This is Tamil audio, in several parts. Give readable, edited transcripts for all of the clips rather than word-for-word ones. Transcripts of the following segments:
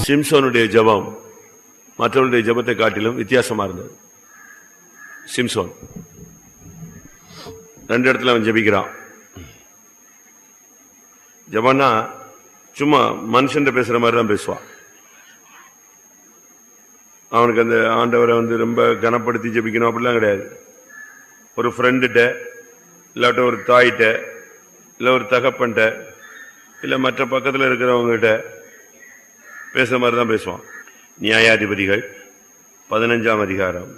சிம்சோனுடைய ஜெபம் மற்றவருடைய ஜெபத்தை காட்டிலும் வித்தியாசமா இருந்தது. சிம்சோன் 2 இடத்துல அவன் ஜெபிக்கிறான். ஜெபம்னா சும்மா மனுஷன் பேசுற மாதிரி தான் பேசுவான். அவனுக்கு அந்த ஆண்டவரை ரொம்ப கனப்படுத்தி ஜெபிக்கணும் அப்படிலாம் கிடையாது. ஒரு ஃப்ரெண்டுகிட்ட இல்லாட்ட ஒரு தாயிட்ட இல்லை ஒரு தகப்பன்ட்ட இல்லை மற்ற பக்கத்தில் இருக்கிறவங்ககிட்ட பேசுற மாதிரி தான் பேசுவான். நியாயாதிபதிகள் 15ஆம் அதிகாரம்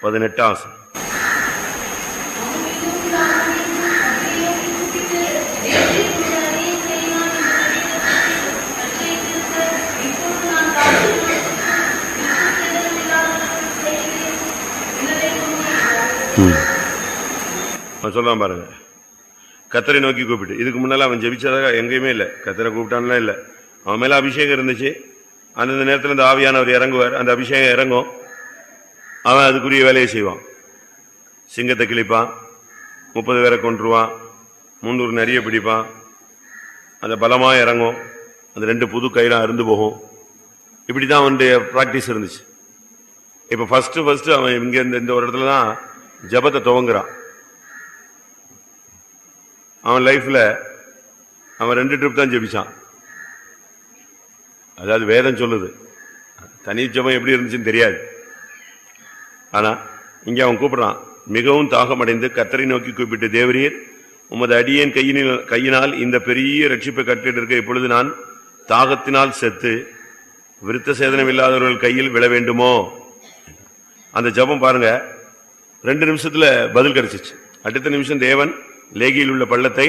18ஆம் வசனம். சொல்றான் பாருங்க, கத்தரை நோக்கி கூப்பிட்டு. இதுக்கு முன்னால அவன் ஜெபிச்சதாக எங்கேயுமே இல்லை. கத்தரை கூப்பிட்டான்லாம் இல்லை. அவன் மேல அபிஷேகம் இருந்துச்சு. அந்த நேரத்தில் இந்த ஆவியானவர் இறங்குவார். அந்த அபிஷேகம் இறங்கும். அவன் அதுக்குரிய வேலையை செய்வான். சிங்கத்தை கிழிப்பான், 30 பேரை கொன்றுவான், 300 நிறைய பிடிப்பான். அந்த பலமா இறங்கும். அந்த 2 புது கையெல்லாம் அருந்து போகும். இப்படிதான் அவனுடைய பிராக்டிஸ் இருந்துச்சு. இப்ப ஃபர்ஸ்ட் அவன் இங்க இந்த ஒரு இடத்துல தான் ஜபத்தை துவங்குறான். அவன் லைஃப்ல அவன் 2 ட்ரிப் தான் ஜெபிச்சான். அதாவது வேதம் சொல்லுது. தனி ஜெபம் எப்படி இருந்துச்சுன்னு தெரியாது. ஆனா இங்க அவன் கூப்பிடுறான். மிகவும் தாகமடைந்து கர்த்தரை நோக்கி கூப்பிட்டு, தேவரீர் உமது அடியேன் கையினால் இந்த பெரிய ரட்சிப்பை கட்டிட்டு இருக்க, இப்பொழுது நான் தாகத்தினால் செத்து விருத்த சேதனம் இல்லாதவர்கள் கையில் விழ வேண்டுமோ? அந்த ஜெபம் பாருங்க, 2 நிமிஷத்துல பதில் கிடைச்சிச்சு. அடுத்த நிமிஷம் தேவன் லேகியில் உள்ள பள்ளத்தை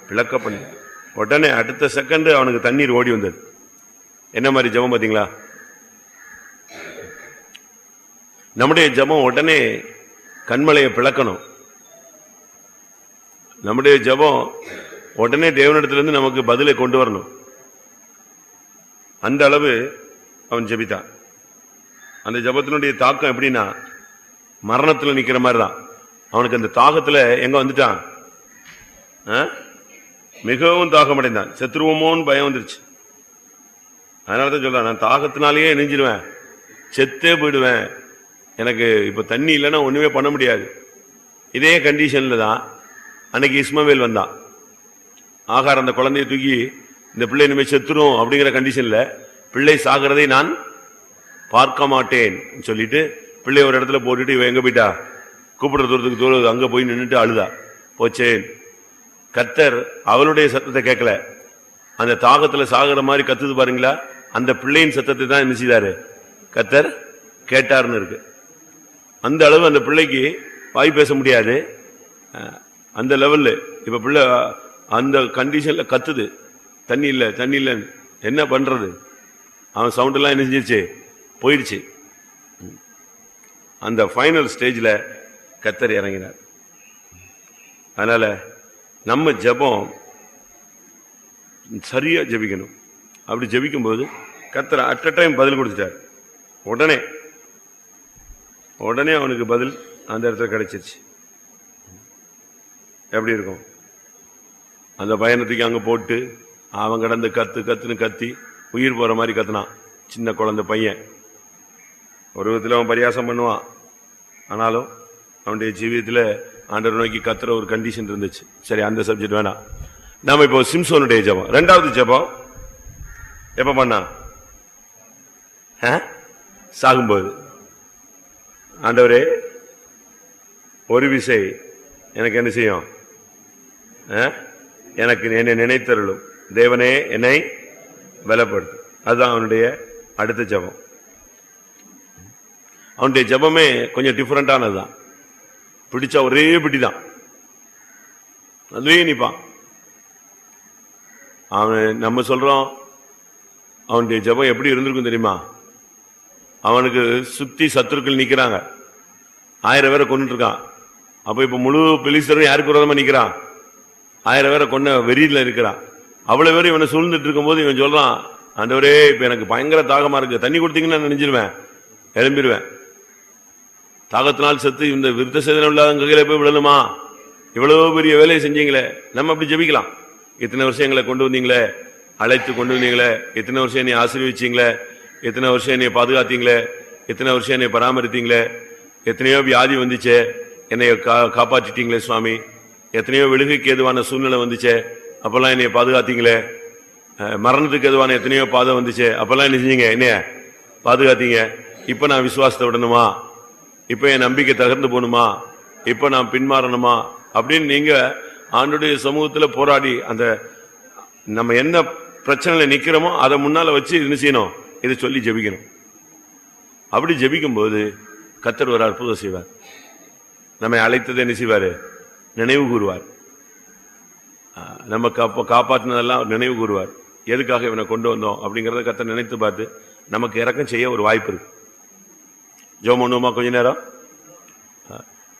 பிளக்க பண்ணி, உடனே அடுத்த செகண்ட் அவனுக்கு தண்ணீர் ஓடி வந்தது. என்ன மாதிரி ஜெபம் பாத்தீங்களா? நம்முடைய ஜெபம் உடனே கண்மலையை பிளக்கணும். நம்முடைய ஜெபம் உடனே தேவனிடத்திலிருந்து நமக்கு பதிலை கொண்டு வரணும். அந்த அளவு அவன் ஜெபித்தான். அந்த ஜெபத்தினுடைய தாக்கம் எப்படின்னா, மரணத்துல நிக்கிற மாதிரி தான். அவனுக்கு அந்த தாகத்துல எங்க வந்துட்டான், மிகவும் தாகம் அடைந்தான். செத்துருவோமோன்னு பயம் வந்துருச்சு. அதனாலதான் சொல்றான், நான் தாகத்தினாலேயே நெஞ்சிடுவேன், செத்தே போயிடுவேன், எனக்கு இப்ப தண்ணி இல்லைன்னா ஒண்ணுமே பண்ண முடியாது. இதே கண்டிஷன்ல தான் அன்னைக்கு இஸ்மவேல் வந்தான். ஆகார் அந்த குழந்தையை தூக்கி, இந்த பிள்ளை இனிமே செத்துரும் அப்படிங்கிற கண்டிஷன்ல, பிள்ளை சாகிறதை நான் பார்க்க மாட்டேன் சொல்லிட்டு பிள்ளை ஒரு இடத்துல போட்டுட்டு இவன் எங்க போயிட்டா, கூப்பிடுற தூரத்துக்கு தூரம் அங்க போய் நின்றுட்டு அழுதா. போச்சேன். கர்த்தர் அவளுடைய சத்தத்தை கேட்கல, அந்த தாகத்துல சாகிற மாதிரி கத்துது பாருங்களா, அந்த பிள்ளையின் சத்தத்தை தான் என்ன செய்தாரு, கர்த்தர் கேட்டார்னு இருக்கு. அந்த அளவு அந்த பிள்ளைக்கு வாய் பேச முடியாது. அந்த லெவல்ல இப்ப பிள்ளை அந்த கண்டிஷன்ல கத்துது, தண்ணி இல்லை தண்ணி இல்லைன்னு. என்ன பண்றது? அவன் சவுண்ட் எல்லாம் என்ன செஞ்சிருச்சு, போயிடுச்சு. அந்த ஃபைனல் ஸ்டேஜ்ல கர்த்தர் இறங்கினார். அதனால நம்ம ஜெபம் சரியா ஜெபிக்கணும். அப்படி ஜெபிக்கும் போது கர்த்தர் அட் அ டைம் பதில் கொடுத்துட்டார். உடனே அவனுக்கு பதில் அந்த இடத்துல கிடைச்சிருச்சு. எப்படி இருக்கும்? அந்த பயணத்துக்கு அங்க போட்டு அவன் கடந்து கத்துன்னு கத்தி உயிர் போற மாதிரி கத்துனான். சின்ன குழந்தை பையன். ஒரு விதத்தில் அவன் பரியாசம் பண்ணுவான். ஆனாலும் அவனுடைய ஜீவியத்தில் ஆண்டவர் நோக்கி கத்துற ஒரு கண்டிஷன் இருந்துச்சு. சரி, அந்த சப்ஜெக்ட் வேணாம். நாம இப்போ சிம்சோனுடைய ஜெபம், 2வது ஜெபம் எப்ப பண்ணா? சாகும்போது. ஆண்டவரே ஒரு விசை எனக்கு என்ன செய்யும், எனக்கு என்னை நினைத்தருளும், தேவனே என்னை பலப்படுத்து. அதுதான் அவனுடைய அடுத்த ஜெபம். அவனுடைய ஜெபமே கொஞ்சம் டிஃபரெண்டானதுதான். பிடிச்சா ஒரே பிடிதான், அதுவே நிப்பான். அவன் நம்ம சொல்றோம் அவனுடைய ஜெபம் எப்படி இருந்திருக்கும் தெரியுமா? அவனுக்கு சுத்தி சத்துருக்கள் நிக்கிறாங்க, 1000 பேரை கொண்டுட்டு இருக்கான். அப்ப இப்ப முழு பெலிஸ்தரும் யாருக்கு விரோதமா நிக்கிறான்? 1000 பேரை கொண்ட வெறியில இருக்கிறான். அவ்வளவு பேரும் இவனை சூழ்ந்துட்டு இருக்கும் போது இவன் சொல்றான், ஆண்டவரே இப்ப எனக்கு பயங்கர தாகமா இருக்கு, தண்ணி கொடுத்தீங்கன்னா நினைஞ்சிருவேன், எழும்பிடுவேன். தாகத்தினால் செத்து இந்த விருத்த சேதனம் இல்லாத கையில போய் விழணுமா? இவ்வளவு பெரிய வேலையை செஞ்சீங்களே. நம்ம அப்படி ஜெபிக்கலாம். இத்தனை வருஷம் எங்களை கொண்டு வந்தீங்களே, அழைத்து கொண்டு வந்தீங்களே, எத்தனை வருஷம் என்னை ஆசீர்வதிச்சீங்களே, எத்தனை வருஷம் என்னை பாதுகாத்தீங்களே, எத்தனை வருஷம் என்னை பராமரித்தீங்களே, எத்தனையோ வியாதி வந்துச்சே என்னை காப்பாற்றிட்டீங்களே சுவாமி, எத்தனையோ விழுகைக்கு எதுவான சூழ்நிலை வந்துச்சே அப்பெல்லாம் என்னைய பாதுகாத்தீங்களே, மரணத்துக்கு எதுவான எத்தனையோ பாதம் வந்துச்சே அப்பெல்லாம் என்ன செஞ்சீங்க, என்னைய பாதுகாத்தீங்க. இப்ப நான் விசுவாசத்தை விடணுமா, இப்ப என் நம்பிக்கை தகர்ந்து போகணுமா, இப்ப நான் பின்மாறணுமா அப்படின்னு நீங்க ஆண்டவருடைய சமூகத்துல போராடி அந்த நம்ம என்ன பிரச்சனையில நிக்கிறோமோ அதை முன்னால வச்சு என்ன செய்யணும், இதை சொல்லி ஜெபிக்கணும். அப்படி ஜெபிக்கும் போது கர்த்தர் ஒரு அற்புதம் செய்வார். நம்மை அழைத்ததை என்ன செய்வாரு, நினைவு கூறுவார். நம்ம காப்பாற்றினதெல்லாம் நினைவு கூறுவார். எதுக்காக இவனை கொண்டு வந்தோம் அப்படிங்கறத கர்த்தர் நினைத்து பார்த்து நமக்கு இரக்கம் செய்ய ஒரு வாய்ப்பு இருக்கு. ஜெபம் பண்ணுவோமா கொஞ்ச நேரம்?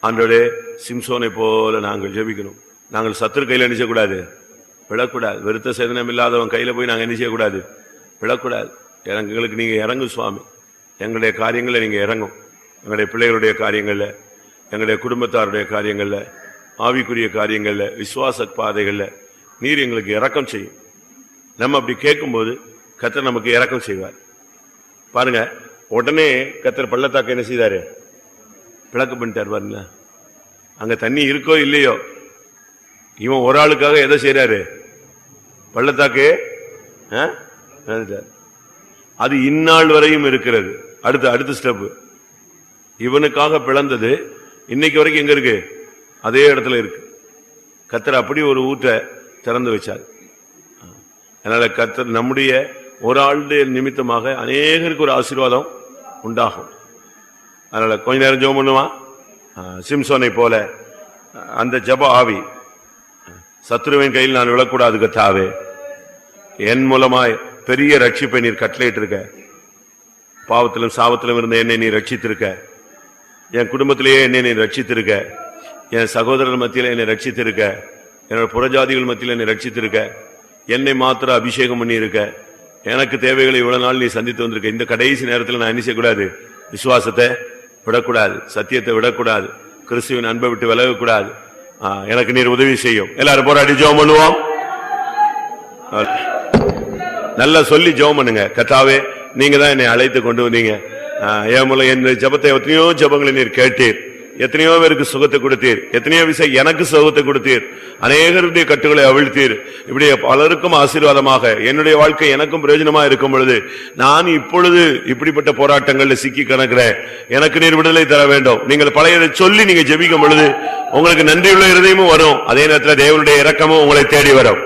ஆண்டவரே, சிம்சோனை போல நாங்கள் ஜெபிக்கணும். நாங்கள் சத்துரு கையில என்ன செய்யக்கூடாது, விடக்கூடாது. வெறுத்த சேதனம் இல்லாதவன் கையில போய் நாங்கள் என்ன செய்யக்கூடாது, விடக்கூடாது. எங்களுக்கு நீங்க இறங்கும் சுவாமி, எங்களுடைய காரியங்களை நீங்க இறங்கும். எங்களுடைய பிள்ளைகளுடைய காரியங்கள்ல, எங்களுடைய குடும்பத்தாருடைய காரியங்கள்ல, ஆவிக்குரிய காரியங்கள்ல, விசுவாச பாதைகள்ல நீர் எங்களுக்கு இரக்கம் செய்யும். நம்ம அப்படி கேட்கும்போது கர்த்தர் நமக்கு இரக்கம் செய்வார். பாருங்க, உடனே கர்த்தர் பள்ளத்தாக்க என்ன செய்தாரு, பிளக்கு பண்ணிட்டார். பாருங்க, அங்க தண்ணி இருக்கோ இல்லையோ, இவன் ஒரு ஆளுக்காக எதை செய்யறாரு, பள்ளத்தாக்கு அது இந்நாள் வரையும் இருக்கிறது. அடுத்த ஸ்டெப் இவனுக்காக பிளந்தது இன்னைக்கு வரைக்கும் எங்க இருக்கு, அதே இடத்துல இருக்கு. கர்த்தர் அப்படி ஒரு ஊற்றை திறந்து வச்சார். அதனால கர்த்தர் நம்முடைய ஒரு ஆளுடைய நிமித்தமாக அநேகருக்கு ஒரு ஆசீர்வாதம் உண்டாகும். அதனால கொஞ்ச நேரம் ஜெபம் பண்ணுவான். சிம்சோனை போல அந்த ஜெப ஆவி, சத்ருவின் கையில் நான் விழக்கூடாது கர்த்தாவே, என் மூலமாய் பெரிய ரட்சிப்பை நீர் கட்டளையிட்டு இருக்க, பாவத்திலும் சாபத்திலும் இருந்த என்னை நீ ரட்சித்திருக்க, என் குடும்பத்திலேயே என்னை நீ ரட்சித்திருக்க, என் சகோதரர் மத்தியில என்னை ரட்சித்திருக்க, என்னோட புறஜாதிகள் மத்தியில என்னை ரட்சித்திருக்க, என்னை மாத்திர அபிஷேகம் பண்ணி இருக்க, எனக்கு தேவைகளை இவ்வளவு நாள் நீ சந்தித்து வந்திருக்க. இந்த கடைசி நேரத்தில் நான் என்ன செய்யக்கூடாது, விசுவாசத்தை விடக்கூடாது, சத்தியத்தை விடக்கூடாது, கிறிஸ்துவின் அன்பை விட்டு விலகக்கூடாது. எனக்கு நீர் உதவி செய்யும். எல்லாரும் போராடி ஜெபம் பண்ணுவோம். நல்லா சொல்லி ஜெபம் பண்ணுங்க. கர்த்தாவே, நீங்க தான் என்னை அழைத்து கொண்டு வந்தீங்க. என் மூலம் என் ஜெபத்தை எத்தனையோ ஜெபங்களை நீர் கேட்டீர், எத்தனையோ பேருக்கு சுகத்தை கொடுத்தீர், எத்தனையோ விஷயம் எனக்கு சுகத்தை கொடுத்தீர், அநேகருடைய கட்டுகளை அவிழ்த்தீர். இப்படி பலருக்கும் ஆசீர்வாதமாக என்னுடைய வாழ்க்கை எனக்கும் பிரயோஜனமா இருக்கும் பொழுது நான் இப்பொழுது இப்படிப்பட்ட போராட்டங்கள்ல சிக்கி கிடக்கிறேன். எனக்கு நீர் விடுதலை தர வேண்டும். நீங்கள் பழையதை சொல்லி நீங்க ஜெபிக்கும் பொழுது உங்களுக்கு நன்றியுள்ள இருதயமும் வரும், அதே நேரத்தில் தேவனுடைய இரக்கமும் உங்களை தேடி வரும்.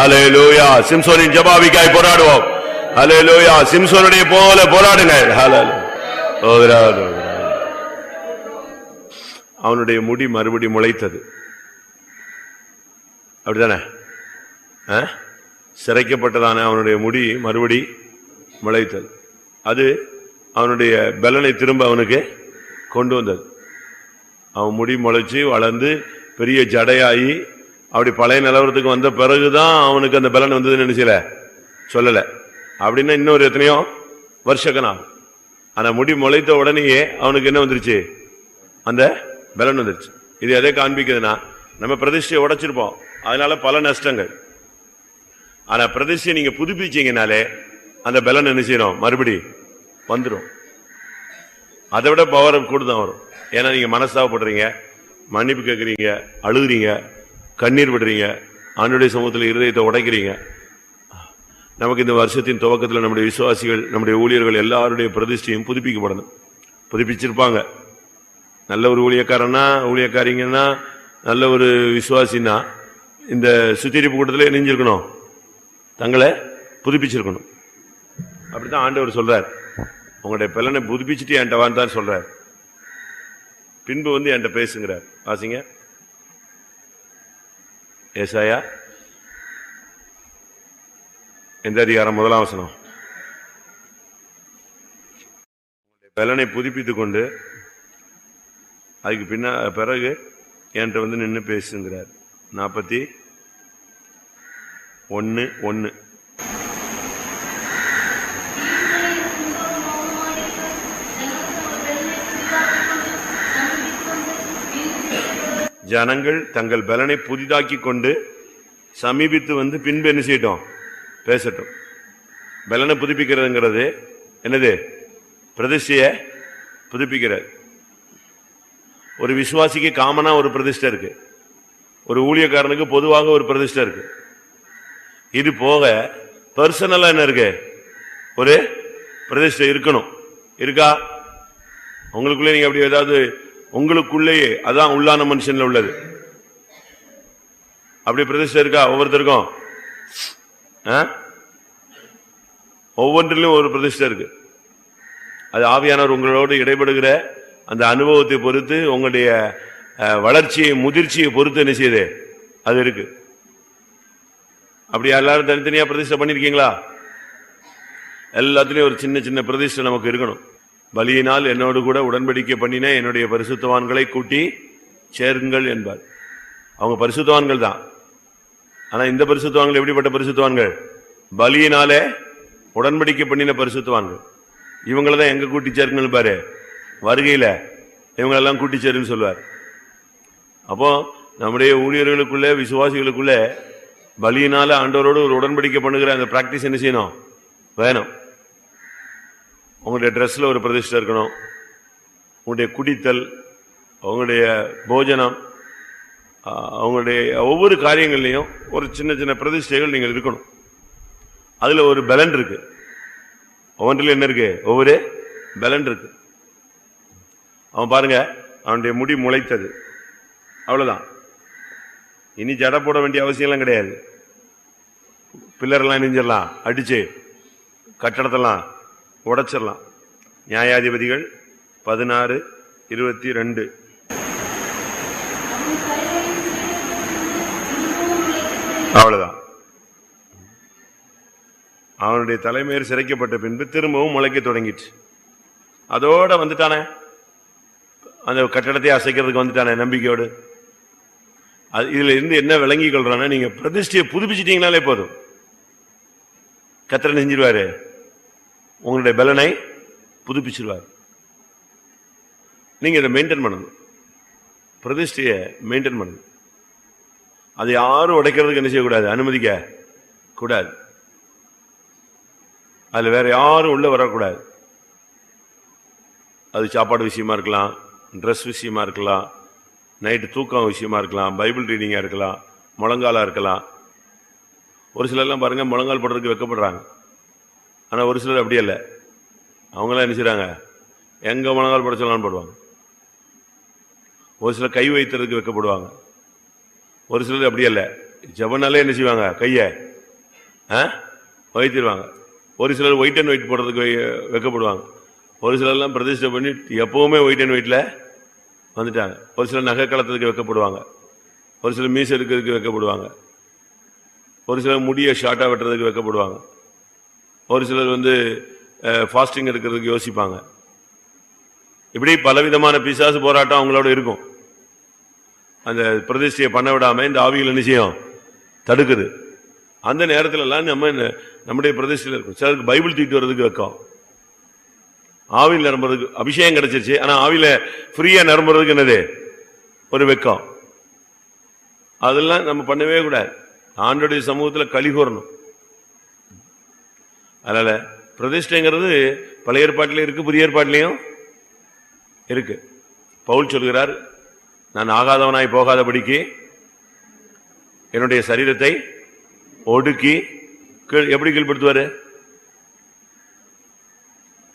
அல்லேலூயா. சிம்சோனின் ஜெபாவிக்காய் போராடுவோம். அல்லேலூயா. சிம்சோனுடைய போல போராடுங்க. அவனுடைய முடி மறுபடி முளைத்தது. அப்படித்தானே? சிறைக்கப்பட்டதான அவனுடைய முடி மறுபடி முளைத்தது. அது அவனுடைய பலனை திரும்ப அவனுக்கு கொண்டு வந்தது. அவன் முடி முளைச்சு வளர்ந்து பெரிய ஜடையாகி அப்படி பழைய நிலவரத்துக்கு வந்த பிறகுதான் அவனுக்கு அந்த பலன் வந்ததுன்னு நினைச்சல சொல்லல. அப்படின்னா இன்னொரு எத்தனையோ வருஷக்கனா. ஆனா முடி முளைத்த உடனேயே அவனுக்கு என்ன வந்துருச்சு, அந்த பலன் வந்துருச்சு. இது எதை காண்பிக்குதுன்னா, நம்ம பிரதிஷ்டையை உடைச்சிருப்போம், அதனால பல நஷ்டங்கள். ஆனா பிரதிஷ்டையை நீங்க புதுப்பிச்சீங்கனாலே அந்த பலன் என்ன செய்யணும், மறுபடி வந்துடும். அதை விட பவர் கூடுதான் வரும். ஏன்னா நீங்க மனஸ்தாபப்படுறீங்க, மன்னிப்பு கேட்கறீங்க, அழுகுறீங்க, கண்ணீர் விடுறீங்க, ஆண்டவருடைய சமூகத்தில் இருதயத்தை உடைக்கிறீங்க. நமக்கு இந்த வருஷத்தின் துவக்கத்தில் நம்முடைய விசுவாசிகள், நம்முடைய ஊழியர்கள் எல்லாருடைய பிரதிஷ்டையும் புதுப்பிக்கப்படணும். புதுப்பிச்சிருப்பாங்க. நல்ல ஒரு ஊழியக்காரிங்கன்னா, நல்ல ஒரு விசுவாசின்னா இந்த சுத்திகரிப்பு கூட்டத்தில் இணைஞ்சிருக்கணும், தங்களை புதுப்பிச்சிருக்கணும். அப்படித்தான் ஆண்டவர் சொல்றார். உங்களுடைய பலனை புதுப்பிச்சுட்டு என்கிட்ட வான்னு சொல்றார். பின்பு வந்து என்கிட்ட பேசுங்கிறார். வாசிங்க ஏசாயா எந்த அதிகாரம், 1ஆம் வசனம். பலனை புதுப்பித்துக் கொண்டு அதுக்கு பிறகு என்கிட்ட வந்து நின்று பேசுங்கிறார். 41:1. ஜனங்கள் தங்கள் பலனை புதிதாக்கி கொண்டு சமீபித்து வந்து பின்பு என்ன செய்யட்டும், பேசட்டும். பலனை புதுப்பிக்கிறதுங்கிறது என்னது? பிரதிஷ்டையை புதுப்பிக்கிறது. ஒரு விசுவாசிக்கு காமனா ஒரு பிரதிஷ்டை இருக்கு, ஒரு ஊழியக்காரனுக்கு பொதுவாக ஒரு பிரதிஷ்டை இருக்கு. இது போக பர்சனலா என்ன இருக்கு? ஒரு பிரதிஷ்டை இருக்கணும். இருக்கா உங்களுக்குள்ளே? நீங்க அப்படி ஏதாவது உங்களுக்குள்ளேயே, அதான் உள்ளான மனுஷன்ல உள்ளது, அப்படி பிரதிஷ்டை இருக்கா ஒவ்வொருத்தருக்கும்? ஒவ்வொன்றிலும் ஒரு பிரதிஷ்டை இருக்கு. அது ஆவியானவர் உங்களோடு இடைபடுகிற அந்த அனுபவத்தை பொறுத்து, உங்களுடைய வளர்ச்சியை முதிர்ச்சியை பொறுத்து என்ன செய்யுது, அது இருக்கு. அப்படி எல்லாரும் தனித்தனியா பிரதிஷ்டை பண்ணிருக்கீங்களா? எல்லாத்துலயும் ஒரு சின்ன சின்ன பிரதிஷ்டை நமக்கு இருக்கணும். பலியினால் என்னோடு கூட உடன்படிக்கை பண்ணின என்னுடைய பரிசுத்தவான்களை கூட்டி சேருங்கள் என்பார். அவங்க பரிசுத்தவான்கள் தான். ஆனா இந்த பரிசுத்தவான்கள் எப்படிப்பட்ட பரிசுத்தவான்கள்? பலியினாலே உடன்படிக்கை பண்ணின பரிசுத்தவான்கள். இவங்களதான் எங்க கூட்டி சேருங்கள் பாரு, வருகையில இவங்களெல்லாம் கூட்டி சேருன்னு சொல்லுவார். அப்போ நம்முடைய ஊழியர்களுக்குள்ள, விசுவாசிகளுக்குள்ள பலியினால ஆண்டவரோடு ஒரு உடன்படிக்கை பண்ணுகிற அந்த பிராக்டிஸ் என்ன செய்யணும்? வேணும். உங்களுடைய ட்ரெஸ்ல ஒரு பிரதிஷ்டை இருக்கணும், உங்களுடைய குடித்தல், அவங்களுடைய போஜனம், அவங்களுடைய ஒவ்வொரு காரியங்கள்லையும் ஒரு சின்ன சின்ன பிரதிஷ்டைகள் நீங்கள் இருக்கணும். அதுல ஒரு பலன் இருக்கு. ஒவ்வொன்றில் என்ன இருக்கு? ஒவ்வொரு பலன் இருக்கு. அவன் பாருங்க, அவனுடைய முடி முளைத்தது, அவ்வளவுதான். இனி ஜடை போட வேண்டிய அவசியம் எல்லாம் கிடையாது. பில்லரெல்லாம் நெஞ்சிடலாம், அடிச்சு கட்டடத்தெல்லாம் உடைச்சிடலாம். நியாயாதிபதிகள் 16:22. அவ்வளவுதான். அவனுடைய தலைமையர் சிறைக்கப்பட்ட பின்பு திரும்பவும் முளைக்க தொடங்கிட்டு, அதோட வந்துட்டானே, அந்த கட்டடத்தை அசைக்கிறதுக்கு வந்துட்டானே நம்பிக்கையோடு. இதுல இருந்து என்ன விளங்கி கொள்றான? நீங்க பிரதிஷ்டையை புதுப்பிச்சிட்டீங்கனாலே போதும், கர்த்தர் செஞ்சிருவாரு, உங்களுடைய பலனை புதுப்பிச்சிருவார். நீங்க இதை மெயின்டைன் பண்ணணும், பிரதிஷ்டையை மெயின்டைன் பண்ணணும். அதை யாரும் உடைக்கிறதுக்கு என்ன செய்யக்கூடாது? அனுமதிக்க கூடாது. அதுல வேற யாரும் உள்ள வரக்கூடாது. அது சாப்பாடு விஷயமா இருக்கலாம், ட்ரெஸ் விஷயமா இருக்கலாம், நைட்டு தூக்கம் விஷயமா இருக்கலாம், பைபிள் ரீடிங்கா இருக்கலாம், முழங்காலா இருக்கலாம். ஒரு சிலர்லாம் பாருங்க, முழங்கால் போடுறதுக்கு வெக்கப்படுறாங்க. ஆனா ஒரு சிலர் அப்படி இல்லை. அவங்களாம் என்ன செய்றாங்க? எங்க முழங்கால் போட சொல்லலாம்னு போடுவாங்க. ஒரு சிலர் கை வைத்துறதுக்கு வெக்கப்படுவாங்க. ஒரு சிலர் அப்படி இல்லை, ஜபனாலே என்ன செய்வாங்க? கையை வைத்திருவாங்க. ஒரு சிலர் ஒயிட் அண்ட் ஒயிட் போடுறதுக்கு வெக்கப்படுவாங்க. ஒரு சிலர்லாம் பிரதிஷ்டை பண்ணி எப்பவுமே ஒயிட் அண்ட் ஒயிட்ல வந்துட்டாங்க. ஒரு சிலர் நகை கலத்துக்கு வைக்கப்படுவாங்க, ஒரு சிலர் மீசை எடுக்கிறதுக்கு வைக்கப்படுவாங்க, ஒரு சிலர் முடியை ஷார்ட்டா வெட்டுறதுக்கு வைக்கப்படுவாங்க, ஒரு சிலர் ஃபாஸ்டிங் எடுக்கிறதுக்கு யோசிப்பாங்க. இப்படி பலவிதமான பிசாசு போராட்டம் அவங்களோட இருக்கும். அந்த பிரதிஷ்டையை பண்ண விடாம இந்த ஆவிகள் என்ன செய்யும்? தடுக்குது. அந்த நேரத்துல எல்லாம் நம்முடைய பிரதிஷ்டையில் இருக்கும். சிலருக்கு பைபிள் தூக்கிட்டு வர்றதுக்கு வைக்கும், ஆவியில் நிரம்புறதுக்கு. அபிஷேகம் கிடைச்சிருச்சு, ஆனா ஆவியில ஃப்ரீயா நிரம்புறதுக்கு என்னது? ஒரு வெக்கம். அதெல்லாம் நம்ம பண்ணவே கூடாது. ஆண்டோடைய சமூகத்துல களி கூறணும். அதனால பிரதிஷ்டைங்கிறது பழைய ஏற்பாட்டிலையும் இருக்கு, புதிய ஏற்பாட்டிலையும் இருக்கு. பவுல் சொல்கிறார், நான் ஆகாதவனாய் போகாதபடிக்கு என்னுடைய சரீரத்தை ஒடுக்கி எப்படி கீழ்படுத்துவாரு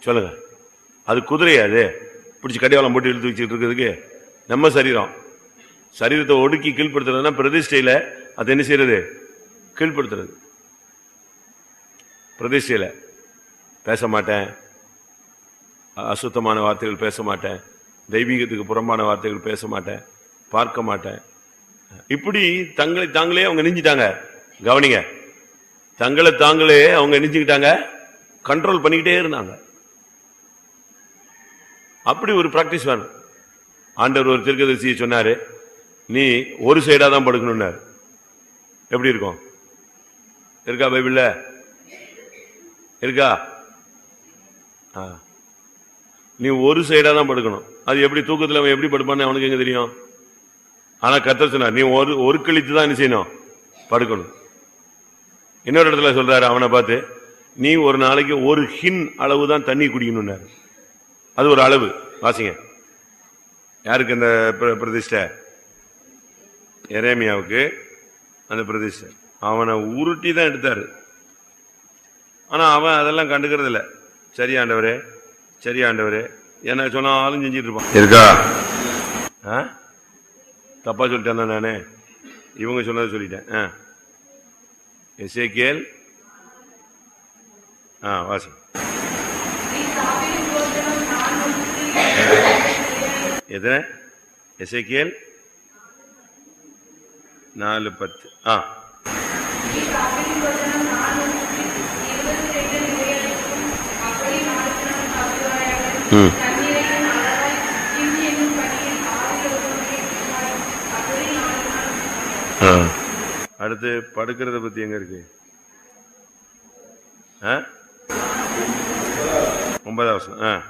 சொல்லுங்க? அது குதிரையா? அது பிடிச்சி கடிவாளம் போட்டு இழுத்து வச்சுட்டு இருக்கிறதுக்கு நம்ம சரீரத்தை ஒடுக்கி கீழ்படுத்துறதுன்னா பிரதிஷ்டையில அது என்ன செய்யறது? கீழ்படுத்துறது. பிரதிஷ்டையில பேச மாட்டேன், அசுத்தமான வார்த்தைகள் பேச மாட்டேன், தெய்வீகத்துக்கு புறம்பான வார்த்தைகள் பேச மாட்டேன், பார்க்க மாட்டேன். இப்படி தங்களை தாங்களே அவங்க நெஞ்சிட்டாங்க. கவனிங்க, தங்களை தாங்களே அவங்க நெஞ்சுக்கிட்டாங்க, கண்ட்ரோல் பண்ணிக்கிட்டே இருந்தாங்க. அப்படி ஒரு பிராக்டிஸ் வேணும். ஆண்டவர் ஒரு தீர்க்கதரிசியை சொன்னாரு, நீ ஒரு சைடா தான் படுக்கணும்னாரு. எப்படி இருக்கும்? இருக்கா பைபிள்ல? இருக்கா? நீ ஒரு சைடா தான் படுக்கணும். அது எப்படி தூக்கத்துல அவன் எப்படி படுப்பான்னு அவனுக்கு எங்க தெரியும்? ஆனா கர்த்தர் சொன்னார், நீ ஒரு கழித்து தான் என்ன செய்யணும்? படுக்கணும். இன்னொரு இடத்துல சொல்றாரு அவனை பார்த்து, நீ ஒரு நாளைக்கு ஒரு ஹின் அளவு தான் தண்ணி குடிக்கணும். அது ஒரு அளவு. வாசிங்க. யாருக்கு அந்த பிரதிஷ்டை? எரேமியாவுக்கு அந்த பிரதிஷ்டை. அவனை உருட்டி தான் எடுத்தாரு. ஆனா அவன் அதெல்லாம் கண்டுக்கிறது இல்லை. சரி ஆண்டவரே, சரி ஆண்டவரே, என்ன சொன்னாலும் செஞ்சிட்டு இருப்பான். இருக்கா? தப்பா சொல்லிட்டேன் நானு. இவங்க சொன்னதை சொல்லிட்டேன். எசேக்கியேல் வாசி. எத்தனை? எசேக்கியேல் 4:10. அடுத்து படுக்கிறத பத்தி எங்க இருக்கு? 9வது வசனம்.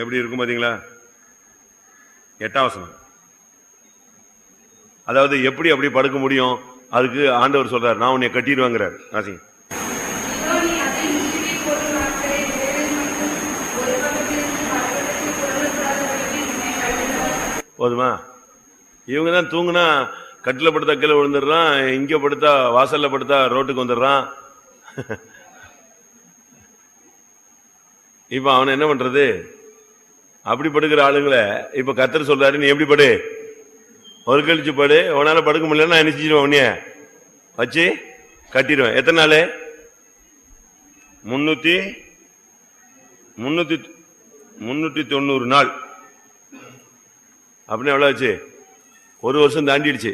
எப்படி இருக்கும் பாத்தீங்களா? 8வது வசனம். அதாவது எப்படி அப்படி படுக்க முடியும்? அதுக்கு ஆண்டவர் சொல்றாரு, நான் உன்னை கட்டிடுவாங்கிறார். ஆசிங்க. போதுமா? இவங்க தான் தூங்குனா கட்டில படுத்தா கீழே விழுந்துடுறான், இங்க படுத்தா வாசல்ல படுத்தா ரோட்டுக்கு வந்துடுறான். இப்ப அவன் என்ன பண்றது? அப்படி படுக்கிற ஆளுங்களை இப்ப கர்த்தர் சொல்றாரு, நீ எப்படி படு? ஒரு கழிச்சு படு. உன்னால படுக்க முடியல, நான் நினைச்சிடுவேன், உன்னைய வச்சு கட்டிடுவேன். எத்தனை நாள்? 390 நாள். அப்படின்னு எவ்வளவு ஆச்சு? 1 வருஷம் தாண்டிடுச்சு.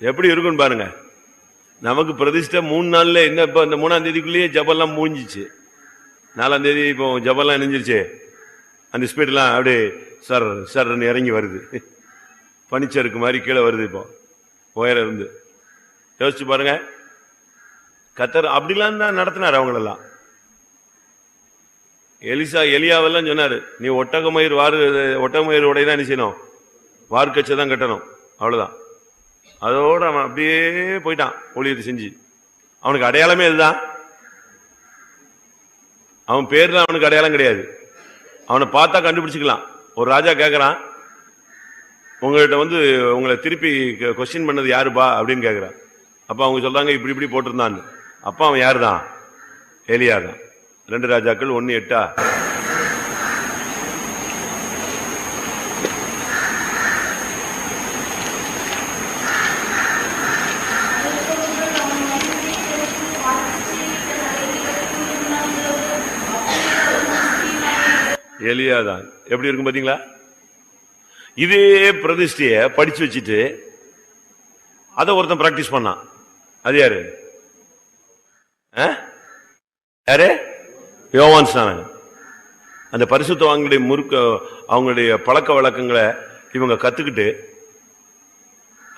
எப்படி இருக்குன்னு பாருங்க. நமக்கு பிரதிஷ்டை 3 நாள்ல என்ன? இப்ப இந்த 3ஆம் தேதிக்குள்ளேயே ஜபெல்லாம் முடிஞ்சிச்சு. 4ஆம் தேதி இப்போ ஜபெல்லாம் இணைஞ்சிருச்சு. அந்த ஸ்பீட்லாம் அப்படியே சர் சர்ன்னு இறங்கி வருது. பனிச்சருக்கு மாதிரி கீழே வருது. இப்போ உயரம் இருந்து யோசிச்சு பாருங்க. கர்த்தர் அப்படிலாம் தான் நடத்தினார் அவங்களெல்லாம். எலியாவெல்லாம் சொன்னாரு, நீ ஒட்டகமயிர் உடையதான் என்ன செய்யணும்? வார்க்கச்சை தான் கட்டணும். அவ்வளவுதான். அதோட அவன் அப்படியே போயிட்டான் ஊழியத்தை செஞ்சு. அவனுக்கு அடையாளமே இதுதான். அவன் பேர்ல அவனுக்கு அடையாளம் கிடையாது. அவனை பார்த்தா கண்டுபிடிச்சுக்கலாம். ஒரு ராஜா கேட்கறான், உங்கள்கிட்ட உங்களை திருப்பி கொஸ்டின் பண்ணது யாருப்பா அப்படின்னு கேட்கிறான். அப்ப அவங்க சொல்றாங்க, இப்படி இப்படி போட்டிருந்தான். அப்ப அவன் யாரு தான்? எலியா தான். 2 ராஜாக்கள் 1:8. எலியாதான். எப்படி இருக்கும் பாத்தீங்களா? இதே பிரதிஷ்டைய படிச்சு வச்சுட்டு அதை ஒருத்தன் பிராக்டிஸ் பண்ணான். அது யாரு? யாரு? யோவான் ஸ்நானகன். அந்த பரிசுத்தவான்களுடைய அவங்களுடைய பழக்க வழக்கங்களை இவங்க கத்துக்கிட்டு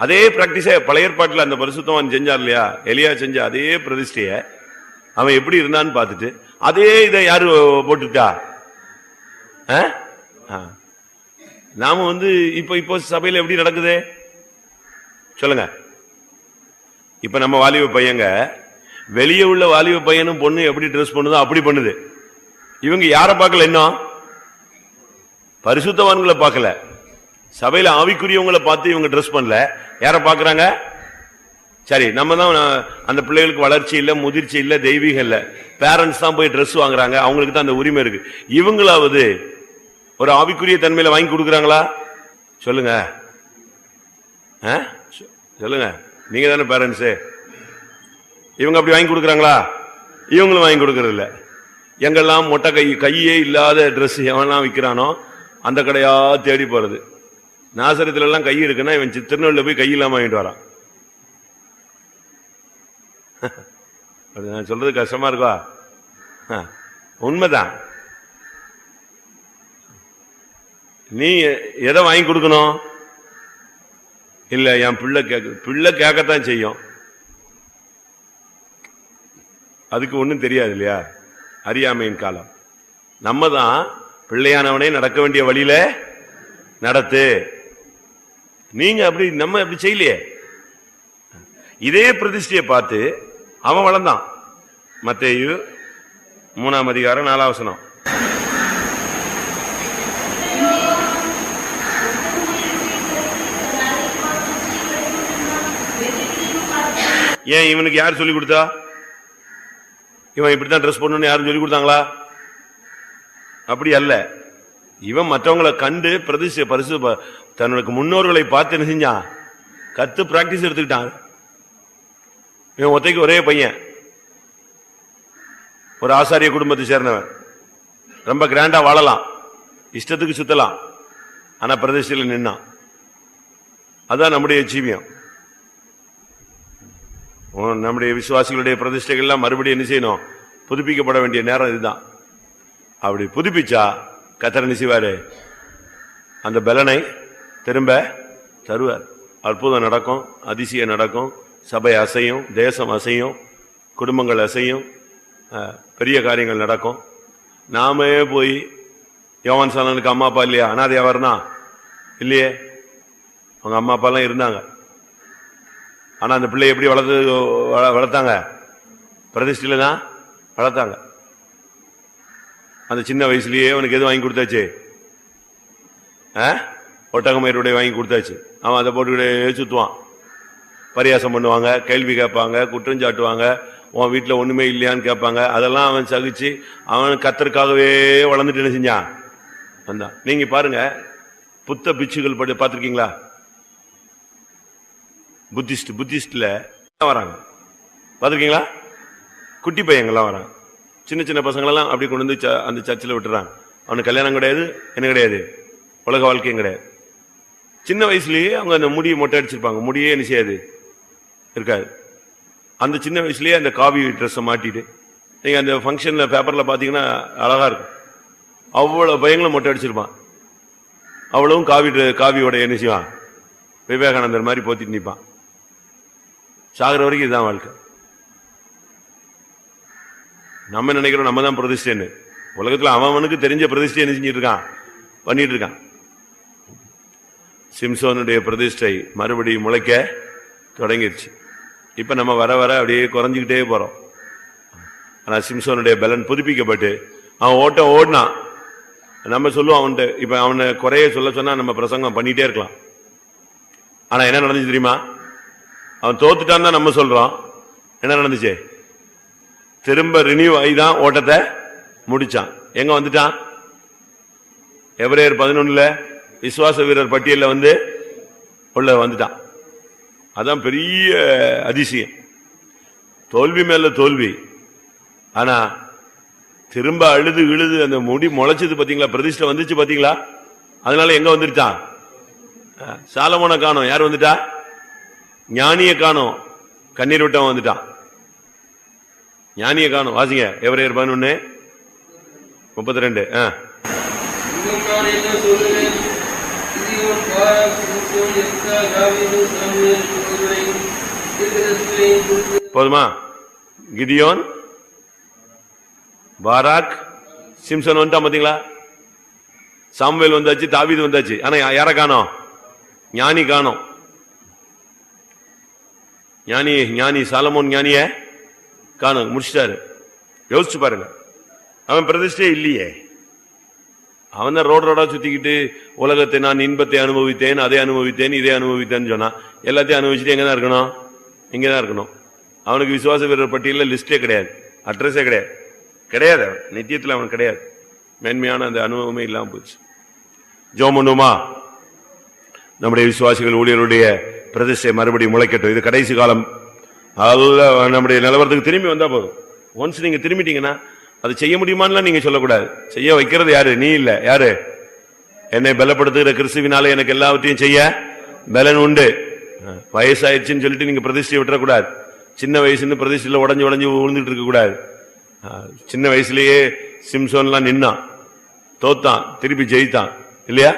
அதே பிராக்டிஸ பழைய ஏற்பாட்டில் அந்த பரிசுத்தவான் செஞ்சார் இல்லையா? எலியா செஞ்ச அதே பிரதிஷ்டைய அவன் எப்படி இருந்தான்னு பார்த்துட்டு அதே இதை யாரு போட்டுட்டா? நாம இப்போ சபையில எப்படி நடக்குது சொல்லுங்க. இப்ப நம்ம வாலிப பையங்க வெளியே உள்ள வாலிப பையனும் பொண்ணு எப்படி ட்ரெஸ் பண்ணுதோ அப்படி பண்ணுது. இவங்க யாரை பார்க்கல? இன்னும் பரிசுத்தவான்களை பார்க்கல. சபையில ஆவிக்குரியவங்களை பார்த்து இவங்க ட்ரெஸ் பண்ணல. யாரை பார்க்கறாங்க? சரி, நம்ம தான் அந்த பிள்ளைகளுக்கு வளர்ச்சி இல்ல, முதிர்ச்சி இல்ல, தெய்வீகம் இல்ல, பேரண்ட்ஸ் தான் போய் ட்ரெஸ் வாங்குறாங்க. அவங்களுக்கு தான் அந்த உரிமை இருக்கு. இவங்களாவது ஒரு ஆவிக்குரிய தன்மையில வாங்கி கொடுக்குறாங்களா? சொல்லுங்க, சொல்லுங்க. நீங்க தானே பேரண்ட்ஸ். இவங்க அப்படி வாங்கி கொடுக்குறாங்களா? இவங்களும் வாங்கி கொடுக்கறது இல்ல. எங்கெல்லாம் மொட்டை கையே இல்லாத ட்ரெஸ் எவன்லாம் விற்கிறானோ அந்த கடையா தேடி போறது. நாசரத்துல எல்லாம் கை இருக்குன்னா இவன் திருநெல்வேலியில போய் கை இல்லாம வாங்கிட்டு வரான். நான் சொல்றது கஷ்டமா இருக்கா? உண்மைதான். நீ எதை வாங்கி கொடுக்கணும்? இல்ல என் பிள்ளை கேட்கத்தான் செய்யும். அதுக்கு ஒண்ணும் தெரியாது இல்லையா, அறியாமையின் காலம். நம்ம தான் பிள்ளையானவனே நடக்க வேண்டிய வழியில நடத்து. நீங்க அப்படி, நம்ம அப்படி செய்யலையே. இதே பிரதிஷ்டையை பார்த்து அவன் வளர்ந்தான். மத்தேயு 3ஆம் அதிகாரம் 4ஆம் வசனம். ஏன் இவனுக்கு யார் சொல்லிக் கொடுத்தா? இவன் இப்படித்தான் ட்ரெஸ் பண்ணணும்னு யாரும் சொல்லிக் கொடுத்தாங்களா? அப்படி அல்ல. இவன் மற்றவங்களை கண்டு பிரதிஷ்டை பரிசு தன்னுடைய முன்னோர்களை பார்த்து என்ன செஞ்சான்? கத்து பிராக்டிஸ் எடுத்துக்கிட்டான். இவன் ஒத்தைக்கு ஒரே பையன், ஒரு ஆசாரிய குடும்பத்தை சேர்ந்தவன். ரொம்ப கிராண்டா வாழலாம், இஷ்டத்துக்கு சுத்தலாம், ஆனா பிரதிஷ்டையில் நின்னான். அதான் நம்முடைய ஜீவியம். நம்முடைய விசுவாசிகளுடைய பிரதிஷ்டைகள்லாம் மறுபடியும் என்ன செய்யணும்? புதுப்பிக்கப்பட வேண்டிய நேரம் இதுதான். அப்படி புதுப்பிச்சா கர்த்தர் என்ன செய்வாரு? அந்த பலனை திரும்ப தருவார். அற்புதம் நடக்கும், அதிசயம் நடக்கும், சபை அசையும், தேசம் அசையும், குடும்பங்கள் அசையும், பெரிய காரியங்கள் நடக்கும். நாமே போய் யோவான் சாணனுக்கு அம்மா அப்பா இல்லையா? அனாதையா வரனா? இல்லையே, அவங்க அம்மா அப்பா எல்லாம் இருந்தாங்க. ஆனா அந்த பிள்ளை எப்படி வளர்த்தாங்க? பிரதிஷ்டையில தான் வளர்த்தாங்க. அந்த சின்ன வயசுலயே அவனுக்கு எது வாங்கி கொடுத்தாச்சு? ஒட்டகமயிறுடைய வாங்கி கொடுத்தாச்சு. அவன் அதை போட்டு சுத்துவான், பரியாசம் பண்ணுவாங்க, கேள்வி கேட்பாங்க, குற்றம் சாட்டுவாங்க, உன் வீட்டுல ஒண்ணுமே இல்லையான்னு கேட்பாங்க. அதெல்லாம் அவன் சகிச்சு அவன் கர்த்தருக்காகவே வளர்ந்துட்டு என்ன செஞ்சான்? வந்தான். நீங்க பாருங்க, புத்த பிச்சுகள் பார்த்திருக்கீங்களா? புத்திஸ்ட்ல வராங்க, பாத்திருக்கீங்களா? குட்டி பையங்கள்லாம் வராங்க, சின்ன சின்ன பசங்களெல்லாம் அப்படி கொண்டு வந்து அந்த சர்ச்சில் விட்டுறாங்க. அவனுக்கு கல்யாணம் கிடையாது, என்ன கிடையாது, உலக வாழ்க்கையும் கிடையாது. சின்ன வயசுலயே அவங்க அந்த முடியை மொட்டை அடிச்சிருப்பாங்க, முடியே என்ன செய்யாது, இருக்காது. அந்த சின்ன வயசுலயே அந்த காவி ட்ரெஸ்ஸை மாட்டிட்டு, நீங்க அந்த ஃபங்க்ஷன்ல பேப்பர்ல பாத்தீங்கன்னா அழகா இருக்கும். அவ்வளவு பையங்களும் மொட்டை அடிச்சிருப்பான், அவ்வளவும் காவியோட என்ன செய்வான்? விவேகானந்தர் மாதிரி போத்திட்டு நிற்பான். சாகிற வரைக்கும் இதுதான் வாழ்க்கை. நம்ம நினைக்கிறோம் நம்ம தான் பிரதிஷ்டைன்னு. உலகத்துல அவனுக்கு தெரிஞ்ச பிரதிஷ்டை என்ன செஞ்சிட்டு இருக்கான்? பண்ணிட்டு இருக்கான். சிம்சோனுடைய பிரதிஷ்டை மறுபடியும் முளைக்க தொடங்கிருச்சு. இப்ப நம்ம வர வர அப்படியே குறைஞ்சுக்கிட்டே போறோம். ஆனா சிம்சோனுடைய பலன் புதுப்பிக்கப்பட்டு அவன் ஓடினான். நம்ம சொல்லுவோம் அவன்கிட்ட, இப்ப அவனை குறைய சொன்னா நம்ம பிரசங்கம் பண்ணிட்டே இருக்கலாம். ஆனா என்ன நடந்துச்சு தெரியுமா? அவன் தோத்துட்டான் தான் நம்ம சொல்றோம். என்ன நடந்துச்சு? திரும்ப ரினியூ ஆகிதான் ஓட்டத்தை முடிச்சான். எங்க வந்துட்டான்? எபிரேயர் 11 விசுவாச வீரர் பட்டியல்ல உள்ள வந்துட்டான். அதான் பெரிய அதிசயம். தோல்வி மேல தோல்வி, ஆனா திரும்ப அழுது அந்த முடி முளைச்சது பாத்தீங்களா? பிரதிஷ்டை வந்துச்சு பாத்தீங்களா? அதனால எங்க வந்துட்டான்? சாலமோனை காணோம். யார் வந்துட்டா? ஞானிய காணோம், கண்ணீர் விட்டவன் வந்துட்டான். ஞானிய காணோம். வாசிங்க எபிரேயர் 11:32. போதுமா? கிதியோன், பாராக், சிம்சன் வந்துட்டான் பாத்தீங்களா? சாமுவேல் வந்தாச்சு, தாவீது வந்தாச்சு. ஆனா யார காணோம்? ஞானி காணோம். ஞானி சாலமோன் ஞானிய காணோம், முடிச்சிட்டாரு. யோசிச்சு பாருங்க, அவன் பிரதிஷ்டே இல்லையே. அவன் தான் ரோடா சுத்திக்கிட்டு உலகத்தை நான் இன்பத்தை அனுபவித்தேன், அதை அனுபவித்தேன், இதை அனுபவித்தேன்னு சொன்னான். எல்லாத்தையும் அனுபவிச்சுட்டு எங்கதான் இருக்கணும்? இங்கதான் இருக்கணும். அவனுக்கு விசுவாச வீரர் பட்டியல லிஸ்டே கிடையாது, அட்ரஸே கிடையாது. நித்தியத்தில் அவன் கிடையாது. மேன்மையான அந்த அனுபவமே இல்லாம போச்சு. ஜெபம் பண்ணுமா? நம்முடைய விசுவாசிகள் ஊழியருடைய பிரதிஷ்டை மறுபடியும் முளைக்கட்டும். இது கடைசி காலம். நம்முடைய நிலவரத்துக்கு திரும்பி வந்தா போதும். ஒன்ஸ் நீங்க திரும்பிட்டீங்கன்னா அது செய்ய முடியுமான்னு நீங்க சொல்லக்கூடாது. செய்ய வைக்கிறது யாரு? நீ இல்ல. யாரு? என்னை பலப்படுத்துகிற கிறிஸ்துவினால எனக்கு எல்லாவற்றையும் செய்ய பலன் உண்டு. வயசாயிடுச்சுன்னு சொல்லிட்டு நீங்க பிரதிஷ்டையை விட்டுறக்கூடாது. சின்ன வயசுன்னு பிரதிஷ்டையில உடஞ்சு விழுந்துட்டு இருக்க கூடாது. சின்ன வயசுலயே சிம்சோன்லாம் நின்னான், தோத்தான், திருப்பி ஜெயித்தான் இல்லையா?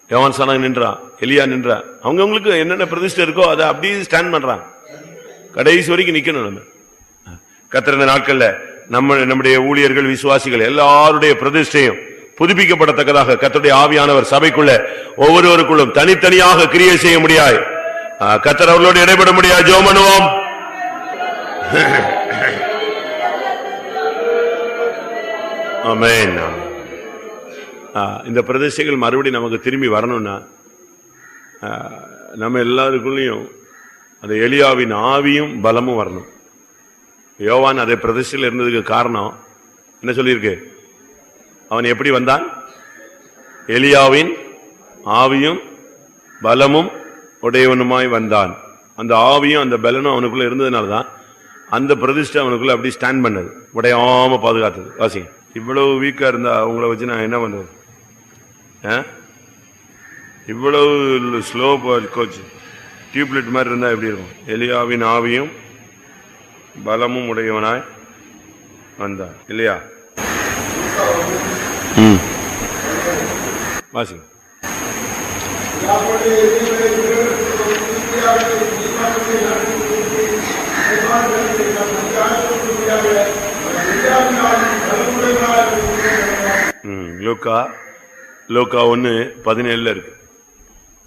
யோவான் ஸ்நானகன் நின்றான், எலியா நின்றான். அவங்களுக்கு என்னென்ன பிரதிஷ்டை இருக்கோ அதை அப்படியே ஸ்டாண்ட் பண்றான். கடைசி வரைக்கும் நிக்கணும். நம்ம கத்திருந்த நாட்கள்ல நம்முடைய ஊழியர்கள், விசுவாசிகள் எல்லாருடைய பிரதிஷ்டையும் புதுப்பிக்கப்படத்தக்கதாக கர்த்தருடைய ஆவியானவர் சபைக்குள்ள ஒவ்வொருவருக்குள்ளும் தனித்தனியாக கிரியை செய்ய முடியாது. கர்த்தர் அவர்களோடு இடைபெற முடியாது. ஜெபம் பண்ணுவோம். ஆமென். இந்த பிரதிஷ்டைகள் மறுபடியும் நமக்கு திரும்பி வரணும்னா நம்ம எல்லாருக்குள்ளயும் அந்த எலியாவின் ஆவியும் பலமும் வரணும். யோவான் அதே பிரதிஷ்டையில் இருந்ததுக்கு காரணம் என்ன சொல்லியிருக்கு? அவன் எப்படி வந்தான்? எலியாவின் ஆவியும் பலமும் உடையவனுமாய் வந்தான். அந்த ஆவியும் அந்த பலனும் அவனுக்குள்ள இருந்ததுனாலதான் அந்த பிரதிஷ்டை அவனுக்குள்ள அப்படி ஸ்டாண்ட் பண்ணது, உடையாம பாதுகாத்தது. வாசிங்க. இவ்வளவு வீக்கா இருந்தா அவங்கள வச்சு நான் என்ன பண்றது? இவ்வளவு ஸ்லோ கோச் டியூப்லைட் மாதிரி இருந்தா எப்படி இருக்கும்? எலியாவின் ஆவியும் பலமும் உடையவனாய் வந்தான் இல்லையா? வாசிங்க. லூக்கா 1:17 இருக்கு.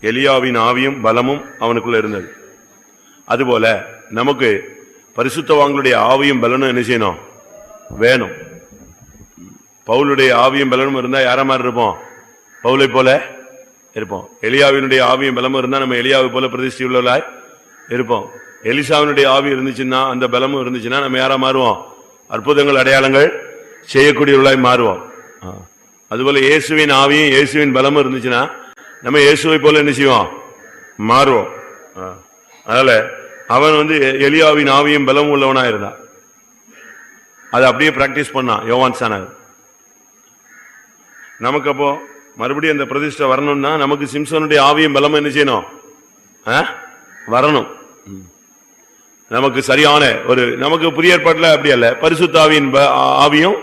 எலியாவின் ஆவியும் பலமும் அவனுக்குள்ள இருந்தது. அதுபோல நமக்கு பரிசுத்தவான்களுடைய ஆவியும் பலனும் என்ன செய்யணும்? வேணும். பவுலுடைய ஆவியும் பலனும் இருந்தா யார மாதிரி இருப்போம்? பவுலை போல இருப்போம். எலியாவினுடைய ஆவியும் பலமும் இருந்தா நம்ம எலியாவை போல பிரதிஷ்டை உள்ளவர்களாய் இருப்போம். எலிசாவினுடைய ஆவி இருந்துச்சுன்னா, அந்த பலமும் இருந்துச்சுன்னா நம்ம யாரா மாறுவோம்? அற்புதங்கள் அடையாளங்கள் செய்யக்கூடியவர்களாய் மாறுவோம். அதுபோல இயேசுவின் ஆவியும் இயேசுவின் பலமும் இருந்துச்சுன்னா நம்ம இயேசுவை போல என்ன செய்வோம்? மாறுவோம். அதனால அவன் எலியாவின் ஆவியும் பலமும் உள்ளவனா இருந்தான். அதை அப்படியே பிராக்டிஸ் பண்ணான் யோவான் ஸ்நானகன். நமக்கு அப்போ மறுபடியும் அந்த பிரதிஷ்டை வரணும்னா நமக்கு சிம்சனுடைய ஆவியும் பலமும் என்ன செய்யணும்? வரணும். நமக்கு சரியான நமக்கு புதிய ஏற்பாட்டுல அப்படி அல்ல. பரிசுத்தாவியின் ஆவியும்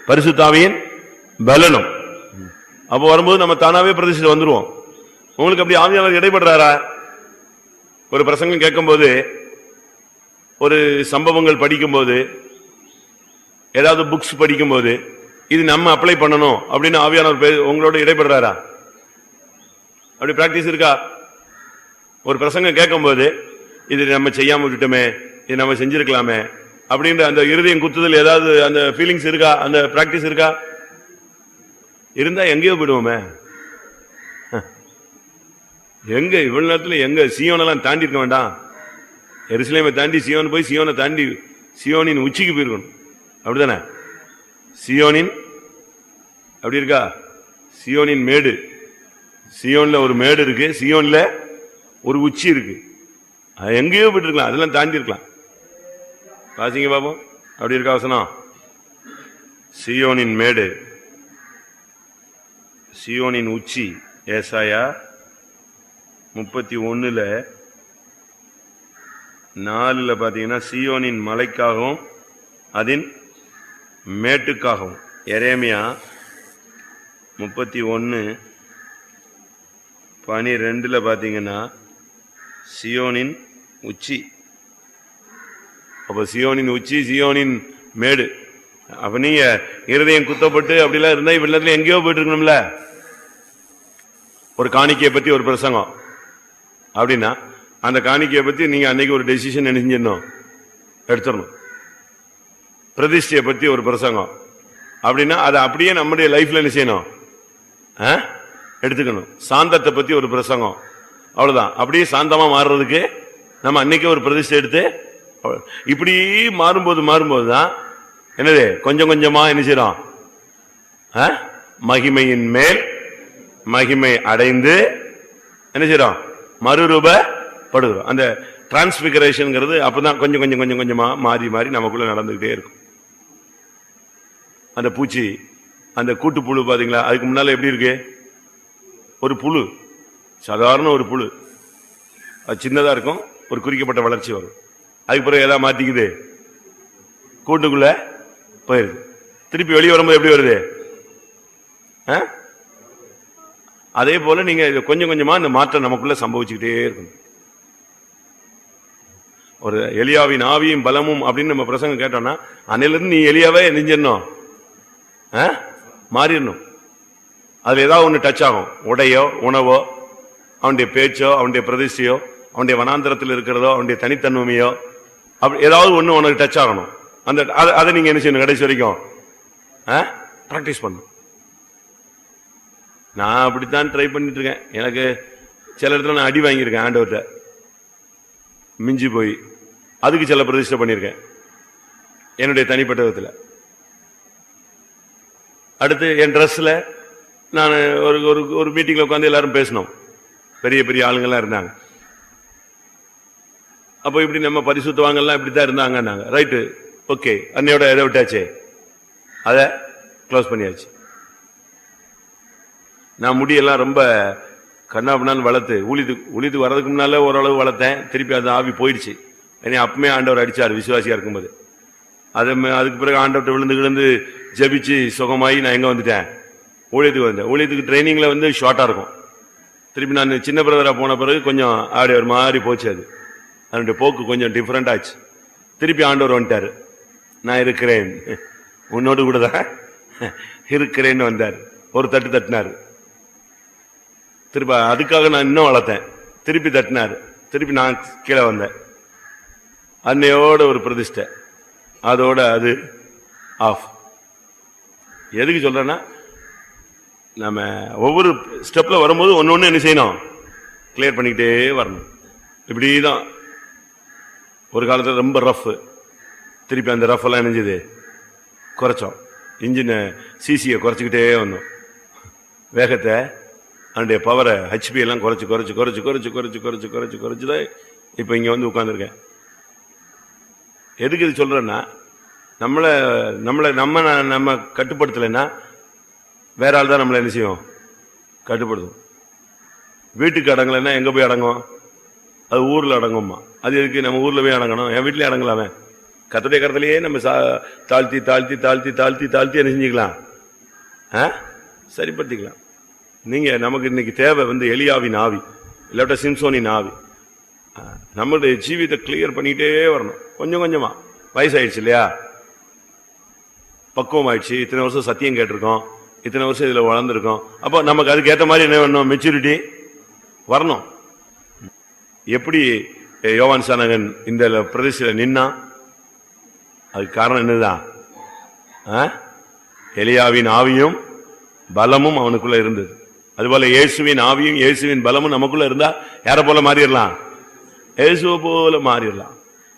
பரிசுத்தாவியின் பலனும் அப்போ வரும்போது நம்ம தானாவே பிரதிஷ்டை வந்துருவோம். உங்களுக்கு அப்படி ஆவியானவர் இடைபடுறாரா? ஒரு பிரசங்கம் கேட்கும் போது, ஒரு சம்பவங்கள் படிக்கும் போது, ஏதாவது புக்ஸ் படிக்கும் போது இது நம்ம அப்ளை பண்ணணும் அப்படின்னு ஆவியானவர் உங்களோட இடைபடுறாரா? அப்படி பிராக்டிஸ் இருக்கா? ஒரு பிரசங்கம் கேட்கும் போது இது நம்ம செய்யாம விட்டுட்டோமே, இது நம்ம செஞ்சிருக்கலாமே அப்படின்ற அந்த இருதயம் குத்துதல் ஏதாவது அந்த ஃபீலிங்ஸ் இருக்கா? அந்த பிராக்டிஸ் இருக்கா? இருந்தா எங்கேயோ போயிடுவோமே. எங்க இவ்வளவு நேரத்துல எங்க சீயோனெல்லாம் தாண்டி இருக்க வேண்டாம்? எருசலேமை தாண்டி சீயோன் போய் சீயோனை தாண்டி சீயோனின் உச்சிக்கு போயிருக்கணும். அப்படித்தானே? சீயோனின் அப்படி இருக்கா? சீயோனின் மேடு, சீயோன்ல ஒரு மேடு இருக்கு, சீயோன்ல ஒரு உச்சி இருக்கு. எங்கேயோ போயிட்டு இருக்கலாம், அதெல்லாம் தாண்டி இருக்கலாம். வாசிங்க பாப்போம். அப்படி இருக்கா வசனம்? சீயோனின் மேடு, சீயோனின் உச்சி. ஏசாயா 31:4 பாத்தீங்கன்னா சீயோனின் மலைக்காகவும் அதன் மேட்டுக்காகவும். எரேமியா 31:12 பாத்தீங்கன்னா சீயோனின் உச்சி. அப்ப சீயோனின் உச்சி, சீயோனின் மேடு. அப்ப நீங்க இருதயம் குத்தப்பட்டு அப்படிலாம் இருந்தா இவ்வளவு எங்கேயோ போயிட்டு இருக்கணும்ல. ஒரு காணிக்கையை பத்தி ஒரு பிரசங்கம் அப்படின்னா அந்த காணிக்கையை பத்தி நீங்க அன்னைக்கு ஒரு டெசிஷன் செஞ்சிடணும், எடுத்துடணும். பிரதிஷ்டையை பத்தி ஒரு பிரசங்கம் அப்படின்னா அதை அப்படியே நம்முடைய லைஃப்ல என்ன செய்யணும்? எடுத்துக்கணும். சாந்தத்தை பத்தி ஒரு பிரசங்கம், அவ்வளவுதான். அப்படியே சாந்தமா மாறுறதுக்கு நம்ம அன்னைக்கு ஒரு பிரதிஷ்டை எடுத்து இப்படி மாறும்போதுதான் என்னது கொஞ்சம் கொஞ்சமா என்ன செய்யறோம்? மகிமையின் மேல் மகிமை அடைந்து என்ன செய்யறோம்? மறுரூபப்படுகிறோம். அந்த டிரான்ஸ்பிகரேஷன் அப்பதான் கொஞ்சம் கொஞ்சம் கொஞ்சம் கொஞ்சமா மாறி மாறி நமக்குள்ள நடந்துகிட்டே இருக்கும். அந்த பூச்சி, அந்த கூட்டுப்புழு பாத்தீங்களா? அதுக்கு முன்னால எப்படி இருக்கு? ஒரு புழு, சாதாரண ஒரு புழு, அது சின்னதா இருக்கும், ஒரு குறிக்கப்பட்ட வளர்ச்சி வரும். அதுக்கு பிறகு ஏதாவது மாத்திக்குது, கூட்டுக்குள்ள போயிருது. திருப்பி வெளியே வரும்போது எப்படி வருது? அதே போல நீங்க கொஞ்சம் கொஞ்சமா இந்த மாற்றம் நமக்குள்ள சம்பவிச்சுக்கிட்டே இருக்கணும். ஒரு எலியாவின் ஆவியும் பலமும் அப்படின்னு நம்ம பிரசங்கம் கேட்டோம்னா அன்னையிலிருந்து நீ எலியாவே நெஞ்சிடணும், மாறிடணும். அதுல ஏதாவது ஒண்ணு டச் ஆகும். உடையோ உணவோ அவனுடைய பேச்சோ அவனுடைய பிரதிஷ்டையோ அவனுடைய வனாந்தரத்தில் இருக்கிறதோ அவனுடைய தனித்தன்மையோ அப்படி ஏதாவது ஒண்ணு உனக்கு டச் ஆகணும். அந்த அதை நீங்க என்ன செய்யணும்? கடைசி வரைக்கும் பிராக்டிஸ் பண்ணும். நான் அப்படித்தான் ட்ரை பண்ணிட்டு இருக்கேன். எனக்கு சில இடத்துல நான் அடி வாங்கியிருக்கேன் ஆண்டவர்கிட்ட, மிஞ்சி போய் அதுக்கு சில பிரதிஷ்டை பண்ணியிருக்கேன் என்னுடைய தனிப்பட்ட விதத்தில். அடுத்து என் ட்ரெஸ்ல நான் ஒரு மீட்டிங்ல உட்காந்து எல்லாரும் பேசணும், பெரிய பெரிய ஆளுங்கள்லாம் இருந்தாங்க. அப்போ இப்படி நம்ம பரிசுத்தவாங்கலாம் இப்படித்தான் இருந்தாங்க. நாங்க ரைட்டு ஓகே, அன்னையோட எதை விட்டாச்சு, அதை க்ளோஸ் பண்ணியாச்சு. நான் முடியெல்லாம் ரொம்ப கண்ணாபின்னான்னு வளர்த்து ஊழியத்துக்கு வர்றதுக்கு முன்னால ஓரளவு வளர்த்தேன். திருப்பி அது ஆவி போயிடுச்சு. என்னை அப்பமே ஆண்டவர் அடிச்சார் விசுவாசியா இருக்கும்போது. அதுக்கு பிறகு ஆண்டவர்கிட்ட விழுந்து ஜபிச்சு சுகமாயி நான் எங்க வந்துட்டேன், ஊழியத்துக்கு வந்தேன். ஊழியத்துக்கு ட்ரைனிங்ல ஷார்ட்டா இருக்கும். திருப்பி நான் சின்ன பிரதரா போன பிறகு கொஞ்சம் அப்படி ஒரு மாதிரி போச்சு. அதனுடைய போக்கு கொஞ்சம் டிஃபரெண்ட் ஆச்சு. திருப்பி ஆண்டவர் வந்துட்டாரு, நான் இருக்கிறேன் உன்னோடு கூட தான் இருக்கிறேன்னு வந்தார். ஒரு தட்டு தட்டினாரு. திருப்பி அதுக்காக நான் இன்னும் வளர்த்தேன். திருப்பி தட்டினாரு. திருப்பி நான் கீழே வந்தேன். அன்னையோட ஒரு பிரதிஷ்டை, அதோட அது ஆஃப். எதுக்கு சொல்றேன்னா, நம்ம ஒவ்வொரு ஸ்டெப்ல வரும்போது ஒன்னு என்ன செய்யணும், கிளியர் பண்ணிக்கிட்டே வரணும். இப்படிதான் ஒரு காலத்துல ரொம்ப ரஃப், திருப்பி அந்த ரஃப் எல்லாம் நினைஞ்சது குறைச்சோம். இன்ஜின் சிசியை குறைச்சிக்கிட்டே வந்தோம். வேகத்தை அதனுடைய பவரை ஹெச்பி எல்லாம் குறைச்சு குறைச்சு குறைச்சு குறைச்சு குறைச்சு குறைச்சு குறைச்சு குறைச்சுதான் இப்ப இங்க உட்கார்ந்துருக்கேன். எதுக்கு இது சொல்றேன்னா, நம்ம கட்டுப்படுத்தலைன்னா வேற ஆள் தான் நம்மளை என்ன செய்யும், கட்டுப்படுத்தும். வீட்டுக்கு அடங்கலைன்னா எங்க போய் அடங்கும், அது ஊர்ல அடங்கும்மா. அது எதுக்கு நம்ம ஊர்ல போய் அடங்கணும், என் வீட்லயே அடங்கலாமே. கர்த்தருடைய கரத்திலேயே நம்ம தாழ்த்தி தாழ்த்தி தாழ்த்தி தாழ்த்தி தாழ்த்தி என்ன செஞ்சுக்கலாம், சரிப்படுத்திக்கலாம். நீங்க நமக்கு இன்னைக்கு தேவை எலியாவின் ஆவி, இல்லாட்ட சிம்சோனின் ஆவி. நம்மளுடைய ஜீவிதத்தை கிளியர் பண்ணிட்டே வரணும் கொஞ்சம் கொஞ்சமா. வயசாயிடுச்சு இல்லையா, பக்குவம் ஆயிடுச்சு, இத்தனை வருஷம் சத்தியம் கேட்டிருக்கோம், இத்தனை வருஷம் இதுல வளர்ந்துருக்கோம். அப்போ நமக்கு அதுக்கு ஏற்ற மாதிரி என்ன வேணும், மெச்சூரிட்டி வரணும். எப்படி யோவான் ஸ்நானகன் இந்த பிரதேசத்துல நின்னா, அதுக்கு காரணம் என்னதான், எலியாவின் ஆவியும் பலமும் அவனுக்குள்ள இருந்தது. அதுபோல இயேசுவின் ஆவியும் இயேசுவின் பலமும் நமக்குள்ள இருந்தா யார போல மாறிடலாம், இயேசுவை போல மாறிடலாம்.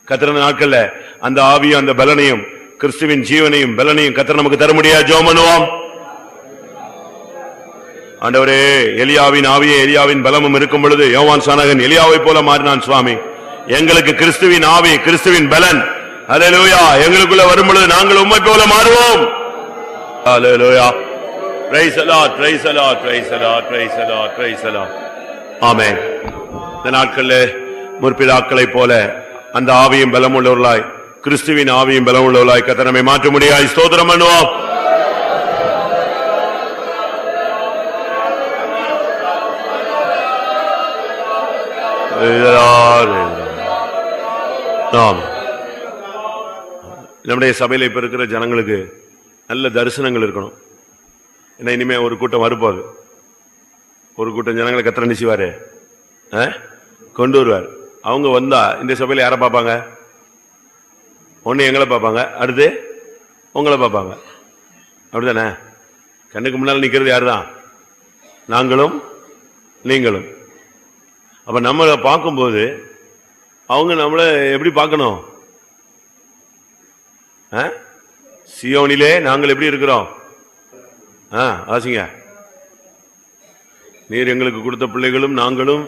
கர்த்தர் நாட்கள்ல அந்த ஆவியும் அந்த பலனையும், கிறிஸ்துவின் ஜீவனையும் பலனையும் கர்த்தர் நமக்கு தர முடியாது. ஜெபம் பண்ணுவோம். ஆண்டவரே, எலியாவின் ஆவியும் எலியாவின் பலமும் இருக்கும் பொழுது யோவான் ஸ்நானகன் எலியாவை போல மாறினான். சுவாமி, எங்களுக்கு கிறிஸ்துவின் ஆவி கிறிஸ்துவின் பலன் அல்லேலூயா எங்களுக்குள்ள வரும் பொழுது நாங்கள் உம்மை போல மாறுவோம். அல்லேலூயா. Praise the Lord, praise the Lord, praise the Lord, praise the Lord, praise the Lord. ஆமென். இந்த நாட்களில் முற்பிதாக்களை போல அந்த ஆவியும் பலம் உள்ளவர்களாய், கிறிஸ்துவின் ஆவியும் பலம் உள்ளவர்களாய் கர்த்தர் நம்மை மாற்ற முடியாது. ஸ்தோத்திரம் பண்ணுவோம். நம்முடைய சபையில இப்ப இருக்கிற ஜனங்களுக்கு நல்ல தரிசனங்கள் இருக்கணும். ஏன்னா இனிமே ஒரு கூட்டம் வரும்போது ஒரு கூட்டம் ஜனங்களை கர்த்தர் என்ன செய்வாரு, கொண்டு வருவார். அவங்க வந்தா இந்த சபையில யாரை பார்ப்பாங்க, ஒண்ணு எங்களை பார்ப்பாங்க, அடுத்து உங்களை பார்ப்பாங்க. அப்படித்தானே? கண்ணுக்கு முன்னால் நிக்கிறது யாருதான், நாங்களும் நீங்களும். அப்ப நம்மளை பார்க்கும்போது அவங்க நம்மளை எப்படி பார்க்கணும், சியோனிலே நாங்கள் எப்படி இருக்கிறோம், ஆசிங்க, நீர் எங்களுக்கு கொடுத்த பிள்ளைகளும் நாங்களும்.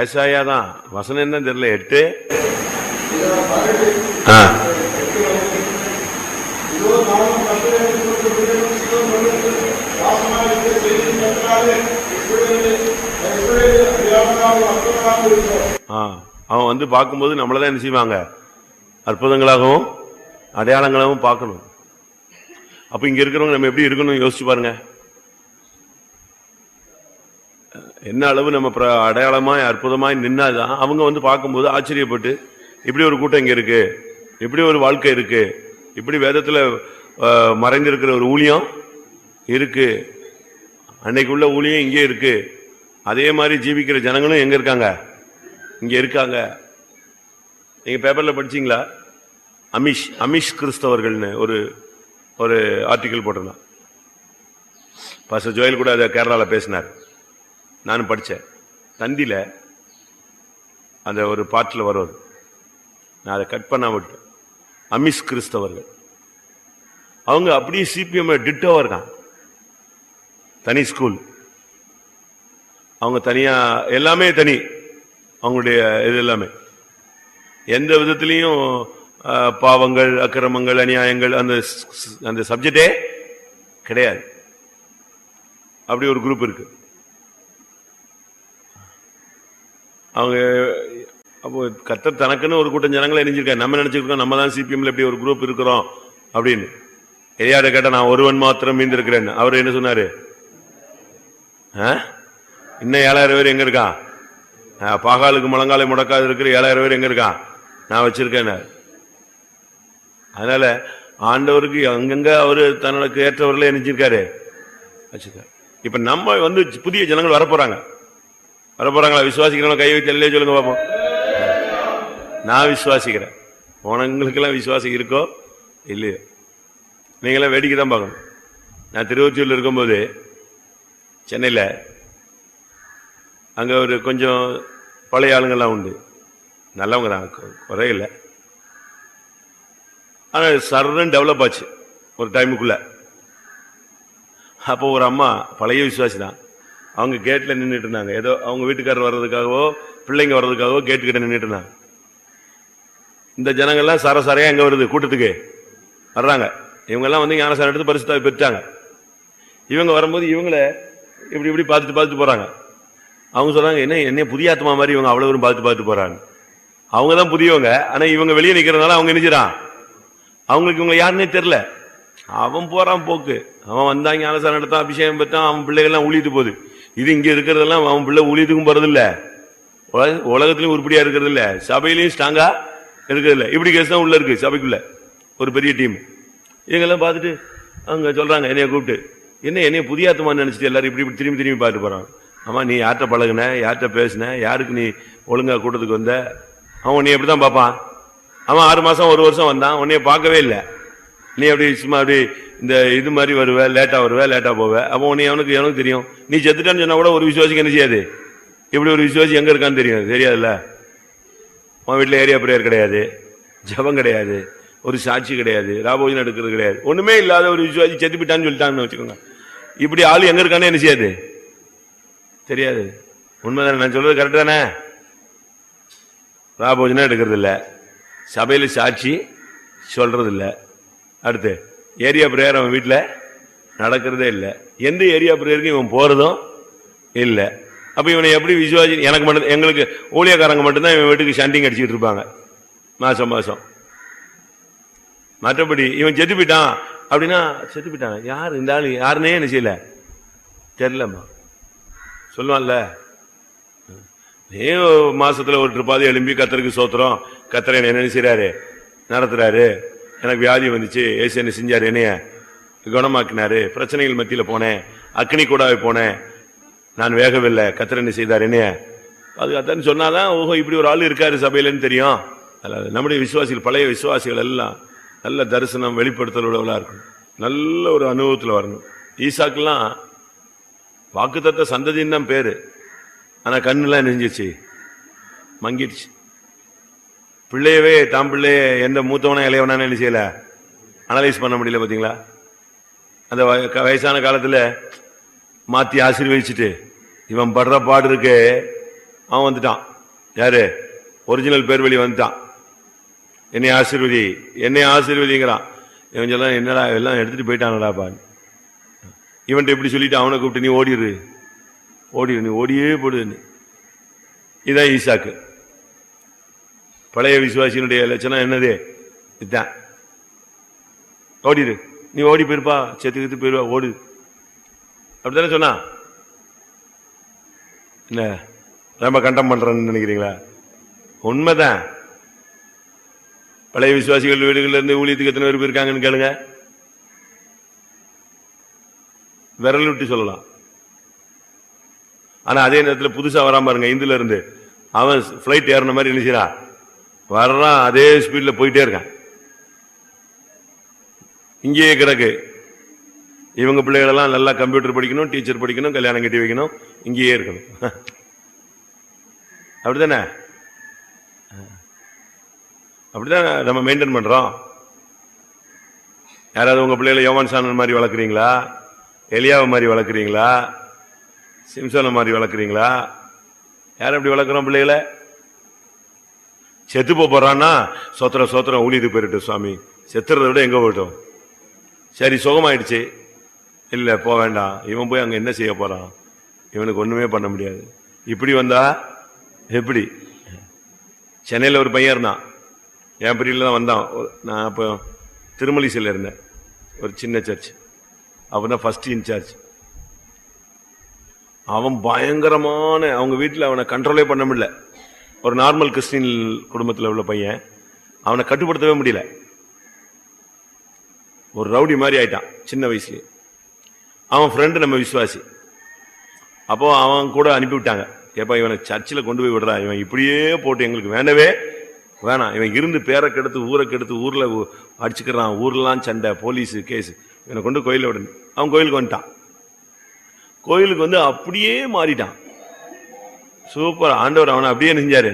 ஏசாயாதான் வசனம் என்ன தெரியல, 8 அவன் பார்க்கும்போது நம்மளதான் என்ன செய்வாங்க, அற்புதங்களாகவும் அடையாளங்களாகவும் பார்க்கணும். அப்ப இங்க இருக்கிறவங்க நம்ம எப்படி இருக்கணும் யோசிச்சு பாருங்க. என்ன அளவு நம்ம அடையாளமாய் அற்புதமாய் நின்னாதான் அவங்க வந்து பார்க்கும்போது ஆச்சரியப்பட்டு இப்படி ஒரு கூட்டம் இங்க இருக்கு, இப்படி ஒரு வாழ்க்கை இருக்கு, இப்படி வேதத்துல மறைந்திருக்கிற ஒரு ஊழியம் இருக்கு, அன்னைக்குள்ள ஊழியம் இங்கே இருக்கு, அதே மாதிரி ஜீவிக்கிற ஜனங்களும் எங்க இருக்காங்க, இங்க இருக்காங்க. நீங்க பேப்பர்ல படிச்சீங்களா? அமிஷ் கிறிஸ்தவர்கள்னு ஒரு ஆர்டிக்கல் போட்டிருந்தான். பாஸ்டர் ஜோயல் கூட அதை கேரளால பேசினார், நானும் படித்தேன். தந்தியில அந்த ஒரு பாட்டில் வரும், நான் அதை கட் பண்ண விட்டேன். அமிஷ் கிறிஸ்தவர்கள் அவங்க அப்படியே சிபிஎம் டிட்டோவா இருக்கான். தனி ஸ்கூல், அவங்க தனியா, எல்லாமே தனி, அவங்களுடைய இது எல்லாமே எந்த விதத்திலையும் பாவங்கள், அக்கிரமங்கள், அநியாயங்கள் அந்த சப்ஜெக்டே கிடையாது. அப்படி ஒரு குரூப் இருக்கு. அவங்க அப்போ கர்த்தர் தனக்குன்னு ஒரு கூட்டம் ஜனங்களை எரிஞ்சிருக்காரு. நம்ம நினைச்சிருக்கோம் நம்ம தான் சிபிஎம்ல எப்படி ஒரு குரூப் இருக்கிறோம் அப்படின்னு. எதையாவது கேட்டா நான் ஒருவன் மாத்திரம் மீந்திருக்கிறேன். அவர் என்ன சொன்னாரு? இன்னும் 7000 பேர் எங்க இருக்கான்? பாகாலுக்கு முழங்காலை முடக்காது இருக்கிற 7000 பேர் எங்க இருக்கான்? நான் வச்சிருக்கேன். அதனால ஆண்டவருக்கு அங்கங்க அவரு தனக்கு ஏற்றவர்களே நினைச்சிருக்காரு, வச்சிருக்காரு. இப்ப நம்ம வந்து புதிய ஜனங்கள் வரப்போறாங்களா? விசுவாசிக்கிறவங்க கை வைத்து இல்லையே சொல்லுங்க பாப்போம். நான் விசுவாசிக்கிறேன். உனங்களுக்கெல்லாம் விசுவாசம் இருக்கோ இல்லையோ நீங்களாம் வேடிக்கை தான் பார்க்கணும். நான் திருவொற்றியூர்ல இருக்கும்போது சென்னையில் அங்கே ஒரு கொஞ்சம் பழைய ஆளுங்கள்லாம் உண்டு, நல்லவங்க தான், குறையில்லை. ஆனால் சர்ன்னு டெவலப் ஆச்சு ஒரு டைமுக்குள்ள. அப்போ ஒரு அம்மா பழைய விசுவாசி தான், அவங்க கேட்டில் நின்றுட்டு இருந்தாங்க. ஏதோ அவங்க வீட்டுக்காரர் வர்றதுக்காகவோ பிள்ளைங்க வர்றதுக்காகவோ கேட்டுக்கிட்ட நின்றுட்டு இருந்தாங்க. இந்த ஜனங்கள்லாம் சரசரையா எங்க வருது, கூட்டத்துக்கு வர்றாங்க. இவங்கெல்லாம் வந்து ஞானசாரம் எடுத்து பரிசுத்தாவி பெற்றாங்க. இவங்க வரும்போது இவங்கள இப்படி இப்படி பார்த்துட்டு போறாங்க. அவங்க சொல்றாங்க, என்ன புதிய ஆத்மா மாதிரி இவங்க அவ்வளவு பார்த்துட்டு போறாங்க. அவங்க தான் புதியவங்க, ஆனா இவங்க வெளியே நிக்கிறதுனால அவங்க நினைச்சிடான், அவங்களுக்கு இவங்க யாருன்னே தெரியல. அவன் போறான் போக்கு, அவன் வந்தா ஞானசாரம் எடுத்தான், அபிஷேகம் பெற்றான், அவன் பிள்ளைகள்லாம் ஊழிட்டு போகுது. இது இங்க இருக்கிறதெல்லாம் அவன் பிள்ளை ஊழியத்துக்கும் போறது இல்ல, உலகத்திலயும் உருப்படியா இருக்கிறது இல்ல, சபையிலையும் ஸ்ட்ராங்கா இருக்கிறது இல்ல. இப்படி கேஸ் தான் உள்ள இருக்கு சபைக்குள்ள ஒரு பெரிய டீம். இவங்கெல்லாம் பார்த்துட்டு அவங்க சொல்றாங்க, என்னைய கூப்பிட்டு, என்னைய புதிய ஆத்மான்னு நினைச்சிட்டு எல்லாரும் இப்படி திரும்பி பார்த்துட்டு போறான். ஆமா, நீ யார்கிட்ட பழகுன, யார்கிட்ட பேசின, யாருக்கு நீ ஒழுங்கா கூட்டத்துக்கு வந்த, அவன் நீ எப்படிதான் பார்ப்பான். அவன் 6 மாசம் 1 வருஷம் வந்தான், உன்னைய பார்க்கவே இல்லை. நீ அப்படி சும்மா அப்படி இந்த இது மாதிரி வருவ, லேட்டா போவ. அப்போ உன்னை அவனுக்கு தெரியும். நீ செத்துட்டான்னு சொன்னா கூட ஒரு விசுவாசிக்கு என்ன செய்யாது, இப்படி ஒரு விசுவாசி எங்க இருக்கான்னு தெரியாதுல்ல. உன் வீட்டுல ஏரியா பிரேயர் கிடையாது, ஜபம் கிடையாது, ஒரு சாட்சி கிடையாது, ராபோஜனம் எடுக்கிறது கிடையாது, ஒண்ணுமே இல்லாத ஒரு விசுவாசி செத்து போயிட்டான்னு சொல்லிட்டான்னு வச்சுக்கோங்க. இப்படி ஆளு எங்க இருக்கானே என்ன செய்யாது, தெரியாது. உண்மைதானே? நான் சொல்றது கரெக்ட் தானே? ராபோஜனம் எடுக்கிறது இல்ல, சபையில சாட்சி சொல்றது இல்ல, அடுத்து ஏரியா பிரேயர் அவன் வீட்டுல நடக்கிறதே இல்லை, எந்த ஏரியா பிரேயருக்கு இவன் போறதும் இல்லை. அப்ப இவனை எப்படி விசுவாசி? எனக்கு மட்டும், எங்களுக்கு ஊழியக்காரங்க மட்டும்தான் இவன் வீட்டுக்கு சண்டிங் அடிச்சுட்டு இருப்பாங்க மாசம். மற்றபடி இவன் செத்து போயிட்டான் அப்படின்னா செத்து போயிட்டான், யாரு இந்த ஆளு யாருன்னே என்ன செய்யல தெரியலம்மா சொல்லுவான்ல. மாசத்துல ஒரு ட்ரிப்பாவது எழும்பி கத்தருக்கு சோத்திரம், கத்தரை என்ன செய்யறாரு, நடத்துறாரு, எனக்கு வியாதி வந்துச்சு, ஏசு என்ன செஞ்சாரு, என்னைய குணமாக்கினாரு, பிரச்சனைகள் மத்தியில போனேன், அக்னி கூடாவே போனேன், நான் வேகவில்லை, கத்தரை என்ன செய்தார், என்னைய பாதுகாத்தான்னு சொன்னாதான் ஓஹோ இப்படி ஒரு ஆள் இருக்காரு சபையிலன்னு தெரியும். அதாவது நம்முடைய விசுவாசிகள், பழைய விசுவாசிகள் எல்லாம் நல்ல தரிசனம் வெளிப்படுத்தலா இருக்கணும், நல்ல ஒரு அனுபவத்தில் வரணும். ஈசாக்கெல்லாம் வாக்குத்தத்த சந்ததின்னு தான் பேரு, ஆனா கண்ணுலாம் நெஞ்சிச்சு, மங்கிடுச்சு. பிள்ளையவே தாம் பிள்ளைய எந்த மூத்தவனா இளையவனான்னு என்ன செய்யல, அனலைஸ் பண்ண முடியல. பாத்தீங்களா? அந்த வயசான காலத்துல மாத்தி ஆசீர்வதிச்சுட்டு இவன் படுற பாடு இருக்கு, அவன் வந்துட்டான். யாரு? ஒரிஜினல் பேர் வழி வந்துட்டான். என்னை ஆசீர்வதிங்கிறான். இவன் சொல்ல, என்னடா எல்லாம் எடுத்துட்டு போயிட்டானடாப்பா. இவன்ட்டு எப்படி சொல்லிட்டு அவனை கூப்பிட்டு, நீ ஓடிடு, நீ ஓடியே போடுன்னு. இதுதான் ஈசாக்கு. பழைய விசுவாசியினுடைய லட்சணம் என்னது? இதுதான், ஓடிடு, நீ ஓடி போயிருப்பா, செத்து போயிருவா, ஓடு, அப்படித்தானே சொன்னா. என்ன ரொம்ப கண்டம் பண்றேன்னு நினைக்கிறீங்களா? உண்மைதான். பழைய விசுவாசிகள் வீடுகள்ல இருந்து ஊழியத்துக்கு எத்தனை பேர் இருக்காங்கன்னு கேளுங்க, விரல் விட்டு சொல்லலாம். ஆனா அதே நேரத்தில் புதுசா வராம பாருங்க, இந்துல இருந்து அவன் பிளைட் ஏறின மாதிரி நினைச்சா வர்றான், அதே ஸ்பீட்ல போயிட்டே இருக்கான், இங்கேயே கிடக்கு. இவங்க பிள்ளைகளெல்லாம் நல்லா கம்ப்யூட்டர் படிக்கணும், டீச்சர் படிக்கணும், கல்யாணம் கட்டி வைக்கணும், இங்கேயே இருக்கணும். அப்படித்தானே? அப்படிதான் நம்ம மெயின்டைன் பண்றோம். யாராவது உங்க பிள்ளைகளை யோவான் சாணன் மாதிரி வளர்க்குறீங்களா? எலியாவை மாதிரி வளர்க்குறீங்களா? சிம்சோனை மாதிரி வளர்க்குறீங்களா? யாரும் அப்படி வளர்க்குறோம் பிள்ளைகளை? செத்து போறான்னா சோத்திரம் சோத்திரம் ஊழியத்துக்கு போயிட்டு சுவாமி, செத்துறதை விட எங்க போயிட்டோம், சரி சுகமாயிடுச்சு, இல்ல போக வேண்டாம், இவன் போய் அங்க என்ன செய்ய போறான், இவனுக்கு ஒண்ணுமே பண்ண முடியாது. இப்படி வந்தா எப்படி? சென்னையில் ஒரு பையன் இருந்தான், என் பிரிவில் தான் வந்தான். நான் அப்போ திருமலிசையில் இருந்தேன், ஒரு சின்ன சர்ச், அப்பதான் ஃபர்ஸ்ட் இன்சார்ஜ். அவன் பயங்கரமான, அவங்க வீட்டில் அவனை கண்ட்ரோலே பண்ண முடியல. ஒரு நார்மல் கிறிஸ்டின் குடும்பத்தில் உள்ள பையன், அவனை கட்டுப்படுத்தவே முடியல. ஒரு ரவுடி மாதிரி ஆயிட்டான் சின்ன வயசுலயே. அவன் ஃப்ரெண்டு நம்ம விசுவாசி. அப்போ அவன் கூட அனுப்பிவிட்டாங்க, ஏப்பா இவனை சர்ச்சில் கொண்டு போய் விடுறா, இவன் இப்படியே போட்டு எங்களுக்கு வேண்டவே வேணாம், இவன் இருந்து பேரை கெடுத்து ஊரை கெடுத்து ஊர்ல அடிச்சுக்கிறான், ஊர்லாம் சண்டை, போலீஸ் கேஸ், இவனை கொண்டு கோயில விடணும். அவன் கோயிலுக்கு வந்துட்டான். கோயிலுக்கு வந்து அப்படியே மாறிட்டான். சூப்பர், ஆண்டவர் அவனை அப்படியே செஞ்சாரு,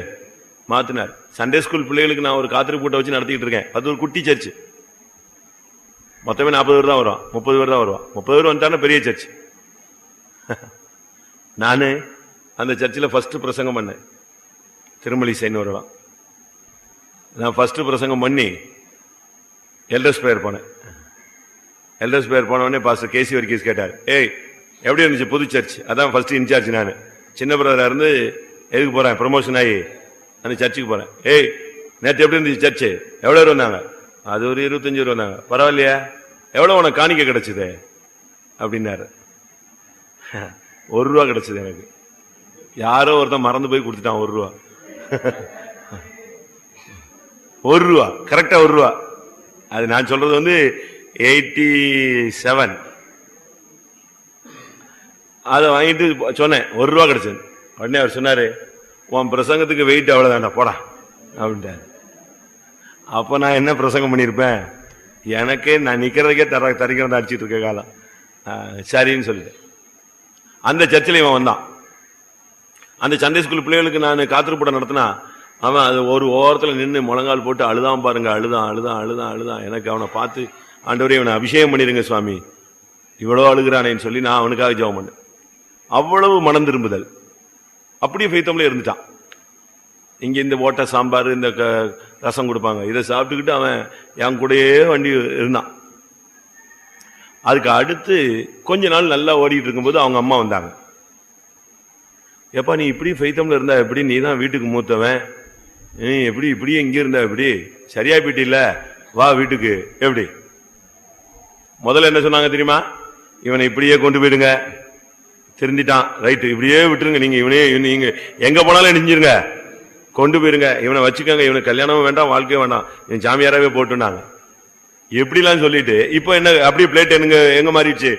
மாத்தினார். சண்டே ஸ்கூல் பிள்ளைகளுக்கு நான் ஒரு காத்திரி கூட்ட வச்சு நடத்திட்டு இருக்கேன். அது ஒரு குட்டி சர்ச், மொத்தமே 40 பேர் தான் வருவான், 30 பேர் தான் வருவான். 30 பேர் வந்துட்டான பெரிய சர்ச். நானு அந்த சர்ச்சில் ஃபர்ஸ்ட் பிரசங்கம் பண்ணேன். திருமலிசைன்னு வருவான். நான் ஃபர்ஸ்ட் பிரசங்கம் பண்ணி எல்டர்ஸ் பிரேயர் போனேன். எல்டர்ஸ் பிரேயர் போனவொடனே பாஸ்டர் கேசி வர்கீஸ் கேட்டார், ஏய் எப்படி இருந்துச்சு புது சர்ச்? அதான் ஃபர்ஸ்ட் இன்சார்ஜ் நான், சின்ன பிரதரா இருந்து எதுக்கு போறேன், ப்ரமோஷன் ஆகி அந்த சர்ச்சுக்கு போறேன். ஏய் நேற்று எப்படி இருந்துச்சு சர்ச்சு? எவ்வளவு பேர் வந்தாங்க? அது ஒரு 25 பேர் வந்தாங்க. பரவாயில்லையா? எவ்வளவு உனக்கு காணிக்க கிடைச்சது அப்படின்னாரு. ₹1 கிடைச்சது எனக்கு. யாரோ ஒருத்தன் மறந்து போய் கொடுத்துட்டான் ₹1. ₹1 கரெக்டா ₹1. அது நான் சொல்றது வந்து 87. அதை வாங்கிட்டு சொன்னேன், ₹1 கிடைச்சது. உடனே அவர் சொன்னாரு, உன் பிரசங்கத்துக்கு வெயிட் அவ்வளவுதான்டா போடா அப்படின்ட்டாரு. அப்ப நான் என்ன பிரசங்கம் பண்ணிருப்பேன், எனக்கே நான் நிக்கிறதுக்கே தரிக்கிறதா அடிச்சிட்டு இருக்க காலம். சரின்னு சொல்லிட்டேன். அந்த சர்ச்சில் இவன் வந்தான். அந்த சண்டே ஸ்கூல் பிள்ளைகளுக்கு நான் காத்திருப்படம் நடத்தினா, அவன் அது ஒரு ஓரத்தில் நின்று முழங்கால் போட்டு அழுதான் பாருங்க, அழுதான் அழுதான் அழுதான் அழுதான். எனக்கு அவனை பார்த்து, ஆண்டவரே இவனை அபிஷேகம் பண்ணிருங்க சுவாமி, இவ்வளவு அழுகிறானேன்னு சொல்லி நான் அவனுக்காக ஜெபம் பண்ணேன். அவ்வளவு மனம் திரும்புதல். அப்படியே ஃபெய்த்தம்ல இருந்துட்டான். இங்க இந்த ஓட்ட சாம்பார், இந்த ரசம் கொடுப்பாங்க, இதை சாப்பிட்டுக்கிட்டு அவன் என் கூடயே வண்டி இருந்தான். அதுக்கு அடுத்து கொஞ்ச நாள் நல்லா ஓடிட்டு இருக்கும்போது அவங்க அம்மா வந்தாங்க. எப்பா நீ இப்படி ஃபெய்த்தம்ல இருந்தா எப்படி, நீ தான் வீட்டுக்கு மூத்தவன், நீ எப்படி இப்படியே இங்க இருந்தா எப்படி, சரியா போயிட்டு இல்ல, வா வீட்டுக்கு. எப்படி முதல்ல என்ன சொன்னாங்க தெரியுமா? இவனை இப்படியே கொண்டு போயிடுங்க, திருந்திட்டான் ரைட்டு, இப்படியே விட்டுருங்க, நீங்க இவனே நீங்க எங்க போனாலும் நெஞ்சிருங்க, கொண்டு போயிருங்க, இவனை வச்சுக்கோங்க, இவனுக்கு கல்யாணமும் வேண்டாம் வாழ்க்கையும் வேண்டாம், இவன் சாமியாராவே போட்டுனாங்க. எப்படிலாம் சொல்லிட்டு இப்ப என்ன அப்படியே பிளேட் எங்க மாறிடுச்சு,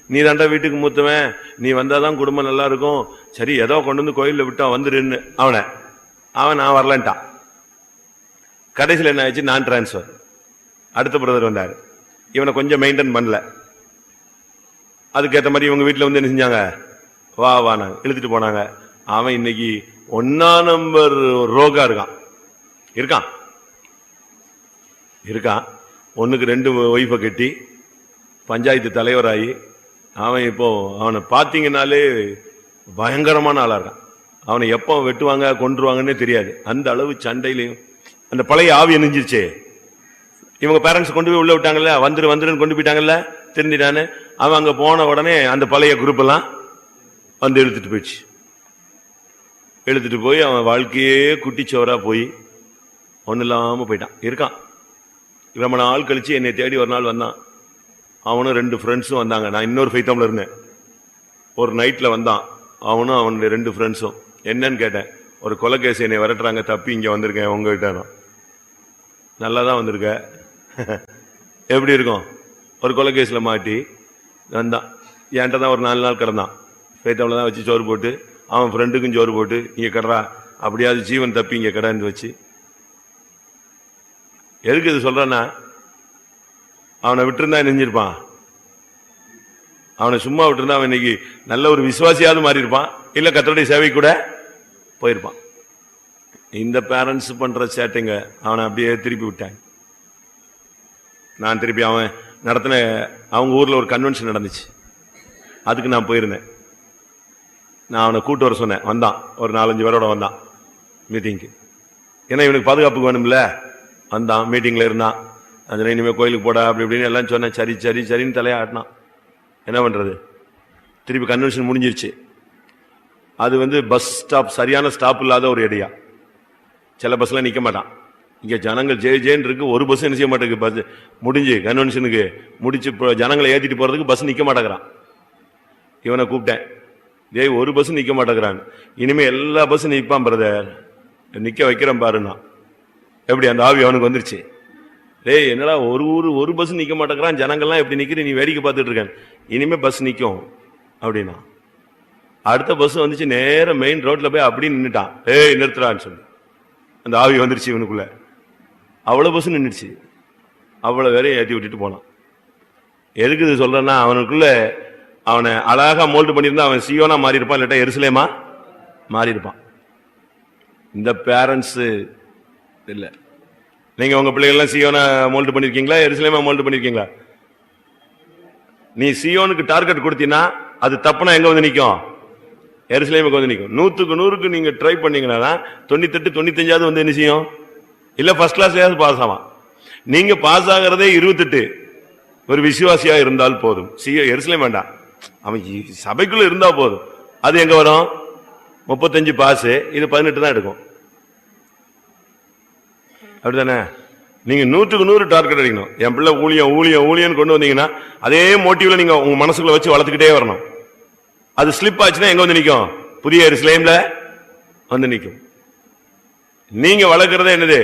நீ தாண்டா வீட்டுக்கு மூத்தவன், நீ வந்தாதான் குடும்பம் நல்லா இருக்கும், சரி ஏதோ கொண்டு வந்து கோயில்ல விட்டா வந்துருன்னு அவன் நான் வரலன்ட்டான். கடைசியில் என்ன ஆயிடுச்சு, நான் டிரான்ஸ்பர். அடுத்த பிரதர் வந்தாரு, இவனை கொஞ்சம் மெயின்டைன் பண்ணல. அதுக்கேற்ற மாதிரி இவங்க வீட்டில் வந்து என்ன செஞ்சாங்க, வா நாங்க இழுத்துட்டு போனாங்க. அவன் இன்னைக்கு 1ஆம் நம்பர் ரோகா இருக்கான். 1க்கு 2 ஒய்ஃபை கட்டி பஞ்சாயத்து தலைவராகி அவன் இப்போ அவனை பார்த்தீங்கன்னாலே பயங்கரமான ஆளா இருக்கான். அவனை எப்போ வெட்டுவாங்க கொன்றுவாங்கன்னே தெரியாது, அந்த அளவு சண்டையிலையும். அந்த பழைய ஆவி நெஞ்சிருச்சு. இவங்க பேரண்ட்ஸ் கொண்டு போய் உள்ள விட்டாங்கல்ல, வந்துருன்னு கொண்டு போயிட்டாங்கல்ல, திருந்திட்டானு. அவன் அங்க போன உடனே அந்த பழைய குரூப் எல்லாம் வந்து இழுத்துட்டு போயிடுச்சு. இழுத்துட்டு போய் அவன் வாழ்க்கையே குட்டிச்சோரா போய் ஒன்னும் இல்லாம போயிட்டான். இருக்கான். ரொம்ப நாள் கழிச்சு என்னை தேடி ஒரு நாள் வந்தான். அவனும் 2 ஃப்ரெண்ட்ஸும் வந்தாங்க. நான் இன்னொரு ஃபைத்தம்ல இருந்தேன். ஒரு நைட்ல வந்தான். அவனும் அவனுடைய 2 ஃப்ரெண்ட்ஸும். என்னன்னு கேட்டேன். ஒரு கொலைகேசி என்னை விரட்டுறாங்க, தப்பி இங்க வந்திருக்கேன் உங்ககிட்ட. நல்லா தான் வந்திருக்க. எப்படி இருக்கும்? ஒரு கொலைகேசில மாட்டி வந்தான். என்கிட்ட தான் ஒரு 4 நாள் கிடந்தான். பேட்டவளை தான் வச்சு சோறு போட்டு, அவன் ஃப்ரெண்டுக்கும் சோறு போட்டு, இங்க கடறா அப்படியாவது ஜீவன் தப்பி இங்க கடந்து வச்சு. எதுக்கு இது சொல்றேன்னா, அவனை விட்டுருந்தா நெஞ்சிருப்பான். அவனை சும்மா விட்டுருந்தா அவன் இன்னைக்கு நல்ல ஒரு விசுவாசியாவது மாறி இருப்பான், இல்ல கர்த்தருடைய சேவை கூட போயிருப்பான். இந்த பேரண்ட்ஸ் பண்ற சேட்டைங்க அவனை அப்படியே திருப்பி விட்டாங்க. நான் திருப்பி அவன் நடத்தின அவங்க ஊர்ல ஒரு கன்வென்ஷன் நடந்துச்சு, அதுக்கு நான் போயிருந்தேன். நான் அவனை கூட்டு வர சொன்னேன். வந்தான், ஒரு 4-5 பேரோட வந்தான் மீட்டிங்க்கு. ஏன்னா இவனுக்கு பாதுகாப்புக்கு வேணும்ல. வந்தான், மீட்டிங்ல இருந்தான். அது இனிமே கோயிலுக்கு போடா அப்படி இப்படின்னு எல்லாம் சொன்னேன். சரி சரி சரின்னு தலையாட்டினான். என்ன பண்றது? திருப்பி கன்வென்ஷன் முடிஞ்சிருச்சு. அது பஸ் ஸ்டாப், சரியான ஸ்டாப் இல்லாத ஒரு ஏரியா. சில பஸ்லாம் நிக்க மாட்டான். இங்க ஜனங்கள் ஜெயின் இருக்கு, ஒரு பஸ் என்ன செய்ய மாட்டேங்குது. பஸ் முடிஞ்சு கன்வென்ஷனுக்கு முடிச்சு ஜனங்களை ஏத்திட்டு போறதுக்கு பஸ் நிக்க மாட்டேங்கிறான். இவனை கூப்பிட்டேன், ஒரு பஸ் நிக்க மாட்டேங்கிறான். இனிமே எல்லா பஸ்ஸும் நிற்பான் பிரதர், நிக்க வைக்கிறேன் பாருன்னா. எப்படி அந்த ஆவி அவனுக்கு வந்துருச்சு. என்னடா ஒரு ஊர் ஒரு பஸ் நிக்க மாட்டேங்கிறான், ஜனங்கள்லாம் எப்படி நிக்கிற, நீ வேடிக்கை பார்த்துட்டு இருக்க, இனிமே பஸ் நிக்கும் அப்படின்னா. அடுத்த பஸ் வந்துச்சு, நேரம் மெயின் ரோட்ல போய் அப்படி நின்றுட்டான். நிறுத்துறான்னு சொல்லி அந்த ஆவி வந்துருச்சு இவனுக்குள்ள. அவ்வளவு பஸ் நின்றுச்சு, அவ்வளவு வேறையும் ஏற்றி விட்டுட்டு போனான். எதுக்கு இது சொல்றேன்னா, அவனுக்குள்ள அவனை அழகா மோல்டு பண்ணியிருந்தா அவன் சீயோனா மாறி இருப்பான், இல்லாட்டா எருசலேமா மாறி இருப்பான். இந்த பேரண்ட்ஸ் இல்ல. நீங்க உங்க பிள்ளைகள்லாம் சீயோனா மோல்டு பண்ணிருக்கீங்களா, எருசலேமா மோல்டு பண்ணிருக்கீங்களா? நீ சீயோனுக்கு டார்கெட் கொடுத்தீங்கன்னா அது தப்புனா எங்க வந்து நிற்கும்? எருசலேமுக்கு வந்து நிற்கும். 100க்கு 100க்கு நீங்க ட்ரை பண்ணீங்கன்னா 98 95 வந்து என்ன செய்யும்? இல்ல ஃபர்ஸ்ட் கிளாஸ்லயாவது பாஸ் ஆவான். நீங்க பாஸ் ஆகிறதே 28 ஒரு விசுவாசியா இருந்தால் போதும். எருசலேம் வேண்டாம், அவன் சபைக்குள்ள இருந்தா போதும். அது எங்க வரும்? 35 பாஸ், இது 18 தான் எடுக்கும். அப்படித்தானே? நீங்க 100க்கு 100 டார்கெட் அடிக்கணும். என் பிள்ளை ஊழியம் ஊழியம் ஊழியன்னு கொண்டு வந்தீங்கன்னா அதே மோட்டிவ்ல நீங்க உங்க மனசுக்குள்ள வச்சு வளர்த்துக்கிட்டே வரணும். அது ஸ்லிப் ஆச்சுன்னா எங்க வந்து நிற்கும்? புதிய எருசலேம்ல வந்து நிற்கும். நீங்க வளர்க்கறதே என்னது?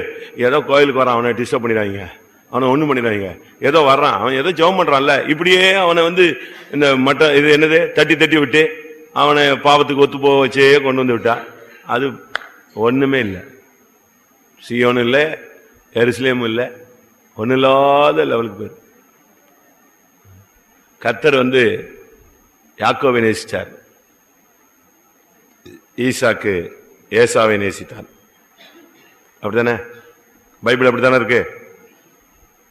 ஏதோ கோயிலுக்கு வரான், அவனை டிஸ்டர்ப் பண்ணிடுறாங்க, அவனை ஒண்ணும் பண்ணிடுறாங்க, ஏதோ வர்றான், அவன் ஏதோ ஜெபம் பண்றான்ல, இப்படியே அவனை இந்த மற்ற இது என்னது தட்டி தட்டி விட்டு அவனை பாவத்துக்கு ஒத்து போக வச்சே கொண்டு வந்து விட்டா அது ஒண்ணுமே இல்லை. சீயோனும் இல்லை, எருசலேமும் இல்லை, ஒன்னும் இல்லாத லெவலுக்கு போயிரு. கர்த்தர் யாக்கோவை நேசிச்சார், ஈசாக்கு ஏசாவை நேசித்தார். அப்படித்தானே? பைபிள் அப்படித்தானே இருக்கு.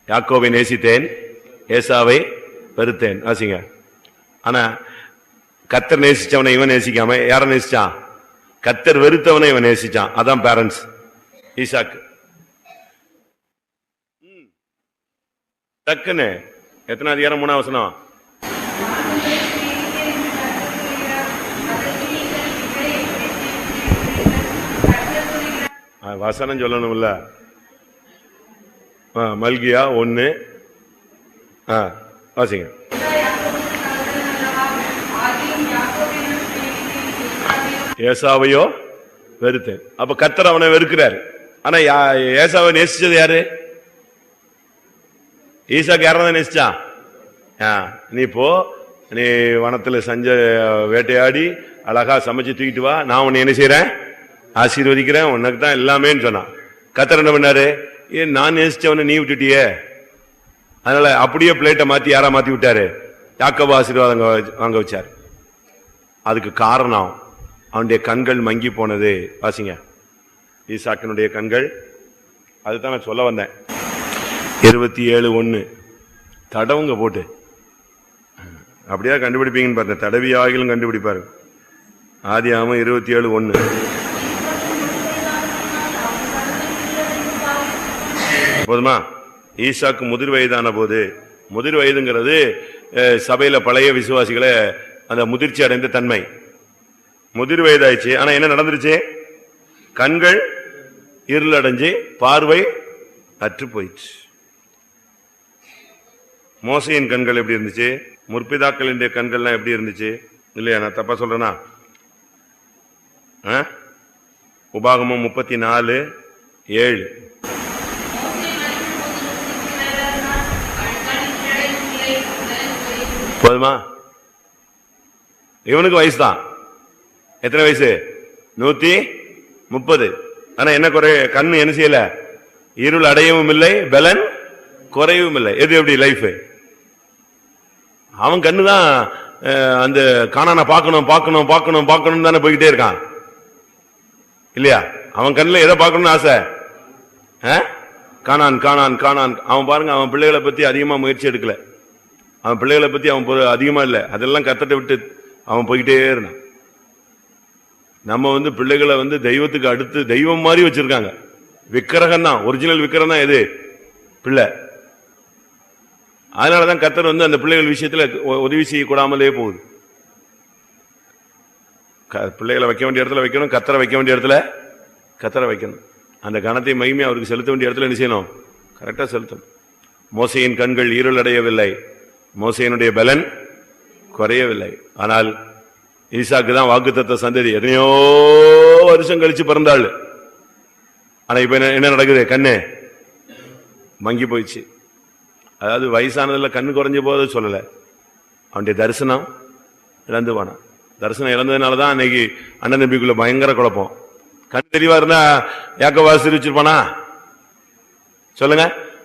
யாக்கோவை நேசித்தேன், ஏசாவை வெறுத்தேன். வாசிங்க. ஆனா கர்த்தர் நேசிச்சவனை இவன் நேசிக்காம யார நேசிச்சான்? கர்த்தர் வெறுத்தவனை இவன் நேசிச்சான். அதான் பேரண்ட்ஸ். ஈசாக்கு டக்குன்னு எத்தனை அதிகாரம்? 3ஆம் வசனம். வசனம் சொல்லணும்ல. மல்கியா 1 வாசிங்க. ஏசாவையோ வெறுத்தேன். அப்ப கர்த்தர் அவனை வெறுக்கிறாரு. ஆனா ஏசாவை நேசிச்சது யாரு? ஈசாக்கு யாரதான் நேசிச்சான்? நீ போ, நீ வனத்துல வேட்டையாடி அழகா சமைச்சு தூக்கிட்டு வா, நான் உன்னை என்ன செய்யறேன்? ஆசீர்வதிக்கிறேன், உனக்கு தான் எல்லாமேன்னு சொன்னான். கர்த்தர் என்ன பண்ணாரு? நான் நேசிச்சவனை நீ விட்டுட்டியே, அதனால அப்படியே பிளேட்டை மாத்தி யாரா மாத்தி விட்டாரு? யாக்கோபு ஆசீர்வாதம் வாங்க வச்சாரு. அதுக்கு காரணம் அவனுடைய கண்கள் மங்கி போனது. வாசிங்க. ஈசாக்கினுடைய கண்கள், அதுதான் நான் சொல்ல வந்தேன். 27:1 தடவுங்க போட்டு அப்படியே கண்டுபிடிப்பீங்கன்னு பாருங்க. தடவி ஆகிலும் கண்டுபிடிப்பாரு. ஆதியாகமம் 27:1. போதுமா? ஈசாக்கு முதிர் வயதான போது, முதிர் வயதுங்கிறது சபையில பழைய விசுவாசிகளை அந்த முதிர்ச்சி அடைந்த தன்மை. முதிர் வயதாயிடுச்சு. ஆனா என்ன நடந்துருச்சு? கண்கள் இருளடைஞ்சு பார்வை அற்று போயிடுச்சு. மோசையின் கண்கள் எப்படி இருந்துச்சு? முற்பிதாக்களின் கண்கள்லாம் எப்படி இருந்துச்சு? இல்லையா? நான் தப்பா சொல்றேனா? உபாகமம் 34:7. போதுமா? இவனுக்கு வயசு தான். எத்தனை வயசு? 130. ஆனா என்ன குறை? கண்ணு என்ன செய்யல? இருள் அடையவும் இல்லை, பலன் குறையவும் இல்லை. எது எப்படி லைஃப்? அவன் கண்ணுதான் அந்த கானான பார்க்கணும் பார்க்கணும் பார்க்கணும் பார்க்கணும் தானே போய்கிட்டே இருக்கான் இல்லையா? அவன் கண்ணுல எதை பார்க்கணும்னு ஆசை? கானான் கானான் கானான். அவன் பாருங்க, அவன் பிள்ளைகளை பத்தி அதிகமா முயற்சி எடுக்கல. அவன் பிள்ளைகளை பத்தி அவன் அதிகமா இல்ல, அதெல்லாம் கத்தட்ட விட்டு அவன் போய்கிட்டே இருந்தான். நம்ம பிள்ளைகளை தெய்வத்துக்கு அடுத்து தெய்வம் மாதிரி வச்சிருக்காங்க. விக்கிரகம் தான், ஒரிஜினல் விக்கிரகம் தான் எது? பிள்ளை. அதனாலதான் கத்தர் அந்த பிள்ளைகள் விஷயத்துல உதவி செய்யக்கூடாமலே போகுது. பிள்ளைகளை வைக்க வேண்டிய இடத்துல வைக்கணும், கத்தரை வைக்க வேண்டிய இடத்துல கத்தரை வைக்கணும். அந்த கணத்தை மகிமை அவருக்கு செலுத்த வேண்டிய இடத்துல என்ன செய்யணும்? கரெக்டா செலுத்தணும். மோசையின் கண்கள் இருள் அடையவில்லை, மோசையினுடைய பலன் குறையவில்லை. ஆனால் ஈசாக்கு தான் வாக்குத்தத்த சந்ததி. எத்தனையோ வருஷம் கழிச்சு பிறந்தாள். ஆனா இப்ப என்ன நடக்குது? கண்ணு மங்கி போயிடுச்சு. அதாவது வயசானதுல கண்ணு குறைஞ்ச போது சொல்லல, அவனுடைய தரிசனம் இழந்து போனான். தரிசனம் இழந்ததுனாலதான் அன்னைக்கு அண்ணன் தம்பிக்குள்ள பயங்கர குழப்பம். கண் தெளிவா இருந்தா யாக்கோபு ஆசீர்வச்சிருப்பானா? சொல்லுங்க.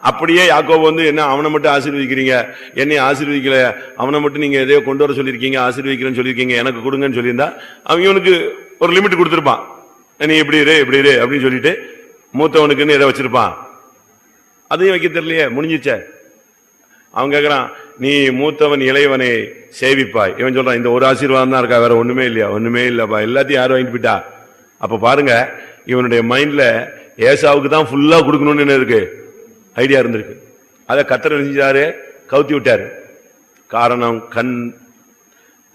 அப்படியே யாக்கோபு என்ன அவனை மட்டும் ஆசீர்வதிக்கிறீங்க, என்னை ஆசீர்வதிக்கல, அவனை மட்டும் நீங்க எதையோ கொண்டு வர சொல்லியிருக்கீங்க, ஆசீர்வதிக்கிறேன்னு சொல்லியிருக்கீங்க, எனக்கு கொடுங்கன்னு சொல்லியிருந்தா அவன் இவனுக்கு ஒரு லிமிட் கொடுத்திருப்பான். நீ இப்படி இரு இப்படி இரு அப்படின்னு சொல்லிட்டு மூத்தவனுக்குன்னு எதை வச்சிருப்பான். அதையும் வைக்க தெரியலையே, முடிஞ்சிச்ச. அவன் கேட்கறான், நீ மூத்தவன் இளையவனை சேவிப்பாய். இவன் சொல்றான், இந்த ஒரு ஆசீர்வாதம் தான் இருக்கா, வேற ஒண்ணுமே இல்லையா? ஒண்ணுமே இல்லப்பா, எல்லாத்தையும் யாரும் வாங்கிட்டு போயிட்டா. அப்ப பாருங்க, இவனுடைய மைண்ட்ல ஏசாவுக்கு தான் ஃபுல்லா கொடுக்கணும்னு என்ன இருக்கு? ஐடியா இருந்திருக்கு. அதை கத்தர் செஞ்சாரு, கவுத்தி விட்டாரு. காரணம், கண்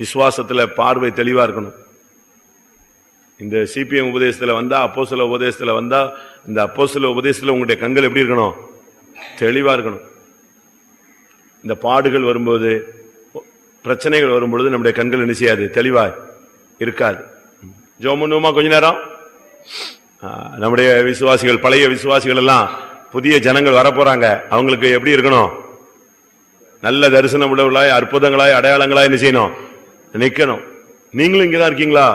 விசுவாசத்துல பார்வை தெளிவா இருக்கணும். இந்த சிபிஎம் உபதேசத்துல வந்தா, அப்போஸ்தல உபதேசத்துல வந்தா, இந்த அப்போஸ்தல உபதேசத்துல உங்களுடைய கண்கள் எப்படி இருக்கணும்? தெளிவா இருக்கணும். இந்த பாடுகள் வரும்போது, பிரச்சனைகள் வரும்பொழுது நம்முடைய கண்கள் என்ன செய்யாது? தெளிவா இருக்காது. ஜெபம் பண்ணுவோமா கொஞ்ச நேரம்? நம்முடைய விசுவாசிகள், பழைய விசுவாசிகள் எல்லாம் புதிய ஜனங்கள் வரப்போறாங்க. அவங்களுக்கு எப்படி இருக்கணும்? நல்ல தரிசனம் உள்ளவர்களாய், அற்புதங்களாய், அடையாளங்களாய் என்ன செய்யணும்? நிக்கணும். நீங்களும் இங்கதான் இருக்கீங்களா?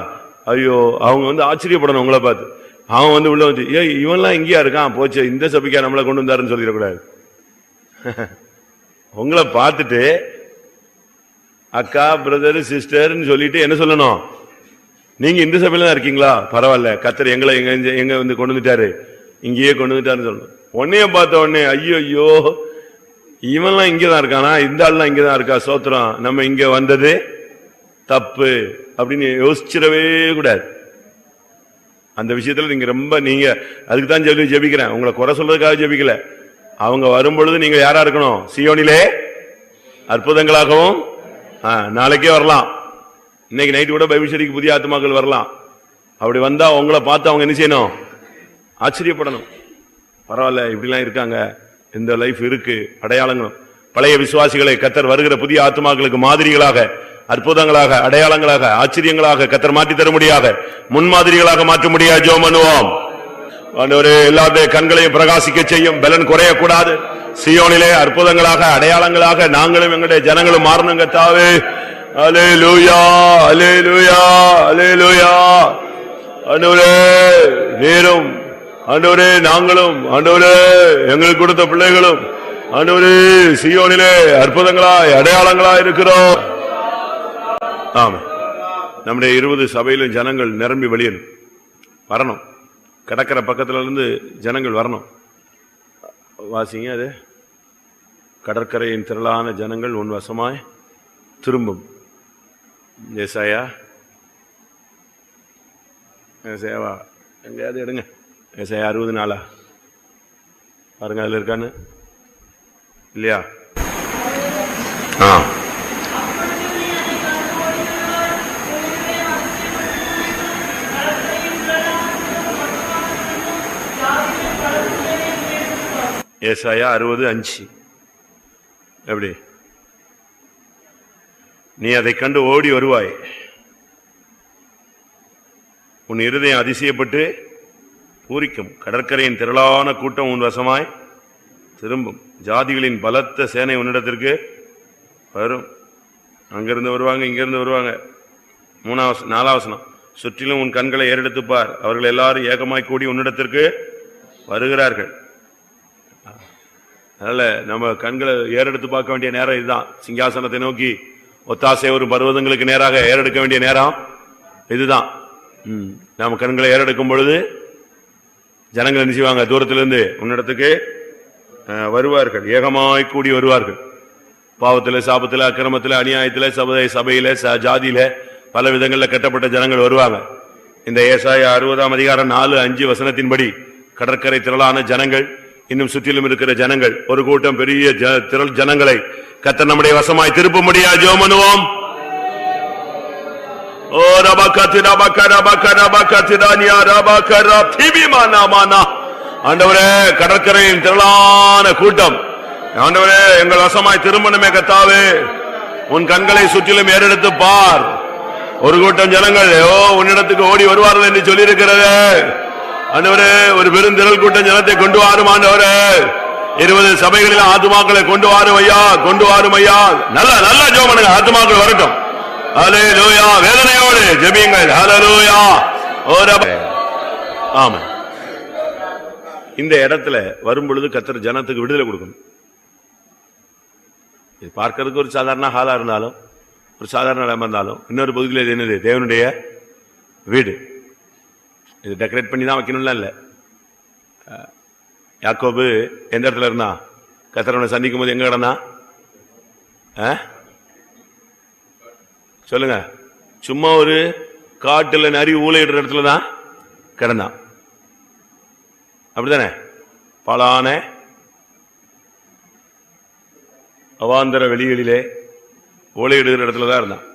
ஐயோ, அவங்க ஆச்சரியப்படணும் உங்களை பார்த்து. அவன் உள்ள இவன்லாம் இங்கேயா இருக்கான், போச்சு இந்த சபைக்கா நம்மளை கொண்டு வந்தாருன்னு சொல்லிடக்கூடாது. உங்களை பார்த்துட்டு அக்கா, பிரதர், சிஸ்டர்ன்னு சொல்லிட்டு என்ன சொல்லணும்? நீங்க இந்த சபையில தான் இருக்கீங்களா? பரவாயில்ல, கத்தர் எங்களை எங்க கொண்டு வந்துட்டாரு, இங்கேயே கொண்டு வந்துட்டாருன்னு சொல்லணும். உன்னைய பார்த்த உடனே ஐயோ ஐயோ, இவன்லாம் இங்கதான் இருக்கானா, இந்த ஆள்லாம் இங்கதான் இருக்கா, சோத்திரம், நம்ம இங்க வந்தது தப்பு அப்படின்னு யோசிச்சிடவே கூடாது. அந்த விஷயத்துல நீங்க அதுக்கு தான் ஜெபிக்கிறேன். உங்களை குறை சொல்றதுக்காக ஜெபிக்கல. அவங்க வரும்பொழுது நீங்க யாரா இருக்கணும்? சீயோனிலே அற்புதங்களாகவும், நாளைக்கே வரலாம், இன்னைக்கு நைட்டு கூட பைபிள் ஸ்டடிக்கு புதிய ஆத்துமாக்கள் வரலாம். அப்படி வந்தா உங்களை பார்த்து அவங்க என்ன செய்யணும்? ஆச்சரியப்படணும். பரவாயில்ல, இப்படிலாம் இருக்காங்க, இந்த லைஃப் இருக்கு. அடையாளங்களும் பழைய விசுவாசிகளை கத்தர் வருகிற புதிய ஆத்துமாக்களுக்கு மாதிரிகளாக, அற்புதங்களாக, அடையாளங்களாக, ஆச்சரியங்களாக கத்தர் மாற்றி தர முடியாத, முன்மாதிரிகளாக மாற்ற முடியாது. ஜெபம் பண்ணுவோம். எல்லாருடைய கண்களையும் பிரகாசிக்க செய்யும், பலன் குறையக்கூடாது. சீயோனிலே அற்புதங்களாக, அடையாளங்களாக நாங்களும் எங்களுடைய ஜனங்களும் மாறணும் கர்த்தாவே. அல்லேலூயா, அல்லேலூயா, அல்லேலூயா. ஆண்டவரே நீரும், ஆண்டவரே நாங்களும், ஆண்டவரே எங்களுக்கு கொடுத்த பிள்ளைகளும், ஆண்டவரே சீயோனிலே அற்புதங்களாய், அடையாளங்களாய் இருக்கிறோம். ஆமா, நம்முடைய 20 சபையிலும் ஜனங்கள் நிரம்பி வெளியேறும் வரணும். கடற்கரை பக்கத்துல இருந்து ஜனங்கள் வரணும். வாசிங்க அது. கடற்கரையின் திரளான ஜனங்கள் உன் வசமாய் திரும்பும். ஏசாயா ஏசாயாவா எங்கேயாவது எடுங்க. ஏசாயா 60 பாருங்க, அதுல இருக்கான்னு இல்லையா? ஏசாயா 60:5. எப்படி? நீ அதை கண்டு ஓடி வருவாய், உன் இருதயம் அதிசயப்பட்டு பூரிக்கும். கடற்கரையின் திரளான கூட்டம் உன் வசமாய் திரும்பும். ஜாதிகளின் பலத்த சேனை உன்னிடத்திற்கு வரும். அங்கிருந்து வருவாங்க, இங்கிருந்து வருவாங்க. 4ஆம் வசனம், சுற்றிலும் உன் கண்களை ஏறெடுத்துப்பார், அவர்கள் எல்லாரும் ஏகமாய் கூடி உன்னிடத்திற்கு வருகிறார்கள். அதனால நம்ம கண்களை ஏறெடுத்து பார்க்க வேண்டிய நேரம் இதுதான். சிங்காசனத்தை நோக்கி ஒத்தாசை ஒரு பர்வதங்களுக்கு நேராக ஏறெடுக்க வேண்டிய நேரம் இதுதான். நம்ம கண்களை ஏறெடுக்கும் பொழுது ஜனங்கள் என்ன செய்வாங்க? தூரத்திலிருந்து உன்னிடத்துக்கு வருவார்கள், ஏகமாய் கூடி வருவார்கள். பாவத்தில, சாபத்தில, அக்கிரமத்தில, அநியாயத்தில, சபையில, ஜாதியில, பல விதங்களில் கட்டப்பட்ட ஜனங்கள் வருவாங்க. இந்த ஏசாயா 60ஆம் அதிகாரம் 4-5 வசனத்தின்படி கடற்கரை திரளான ஜனங்கள், இன்னும் சுற்றிலும் இருக்கிற ஜனங்கள், ஒரு கூட்டம் பெரிய திரள் ஜனங்களை கர்த்தர் நம்முடைய வசமாய் திருப்ப முடியாது. ஜெபம் பண்ணுவோம். ஓ ரபகதி ரபகர பகர பகதிதானியா ரபகர திபிமானாமானா. ஆண்டவரே, கடற்கரையின் திரளான கூட்டம், ஆண்டவரே எங்கள் வசமாய் திரும்பணுமே கர்த்தாவே. உன் கண்களை சுற்றிலும் ஏறெடுத்து பார். ஒரு கூட்டம் ஜனங்கள் உன்னிடத்துக்கு ஓடி வருவார்கள் என்று சொல்லி இருக்கிறது. ஆண்டவரே, ஒரு பெருந்திரள் கூட்டம் ஜனத்தை கொண்டு வாரும் ஆண்டவரே. 20 சபைகளில் ஆத்துமாக்களை கொண்டு வாரும் ஐயா, கொண்டு வாரும் ஐயா. நல்ல நல்ல ஜெபம் பண்ணுங்க, ஆத்துமாக்கள் வரட்டும். ஹல்லேலூயா. வேதனையோடு ஜெபியுங்கள். ஹல்லேலூயா. ஆமென். இந்த இடத்துல வரும் பொழுது கர்த்தர் ஜனத்துக்கு விடுதலை கொடுக்கணும். இது பார்க்கறதுக்கு ஒரு சாதாரண ஹாலா இருந்தாலும், ஒரு சாதாரண இடம் இருந்தாலும், இன்னொரு பகுதியில் என்னது? தேவனுடைய வீடு. இது டெக்கரேட் பண்ணி தான் வைக்கணும்லாம் இல்லை. யாக்கோபு எந்த இடத்துல இருந்தா? கர்த்தரை சந்திக்கும் போது எங்க கிடந்தா? சொல்லுங்க. சும்மா ஒரு காட்டுல நரி ஊழையிடுற இடத்துல தான் கிடந்தான். அப்படித்தானே? பலான அவாந்தர வெளிகளிலே ஊழையிடுகிற இடத்துல தான் இருந்தான்.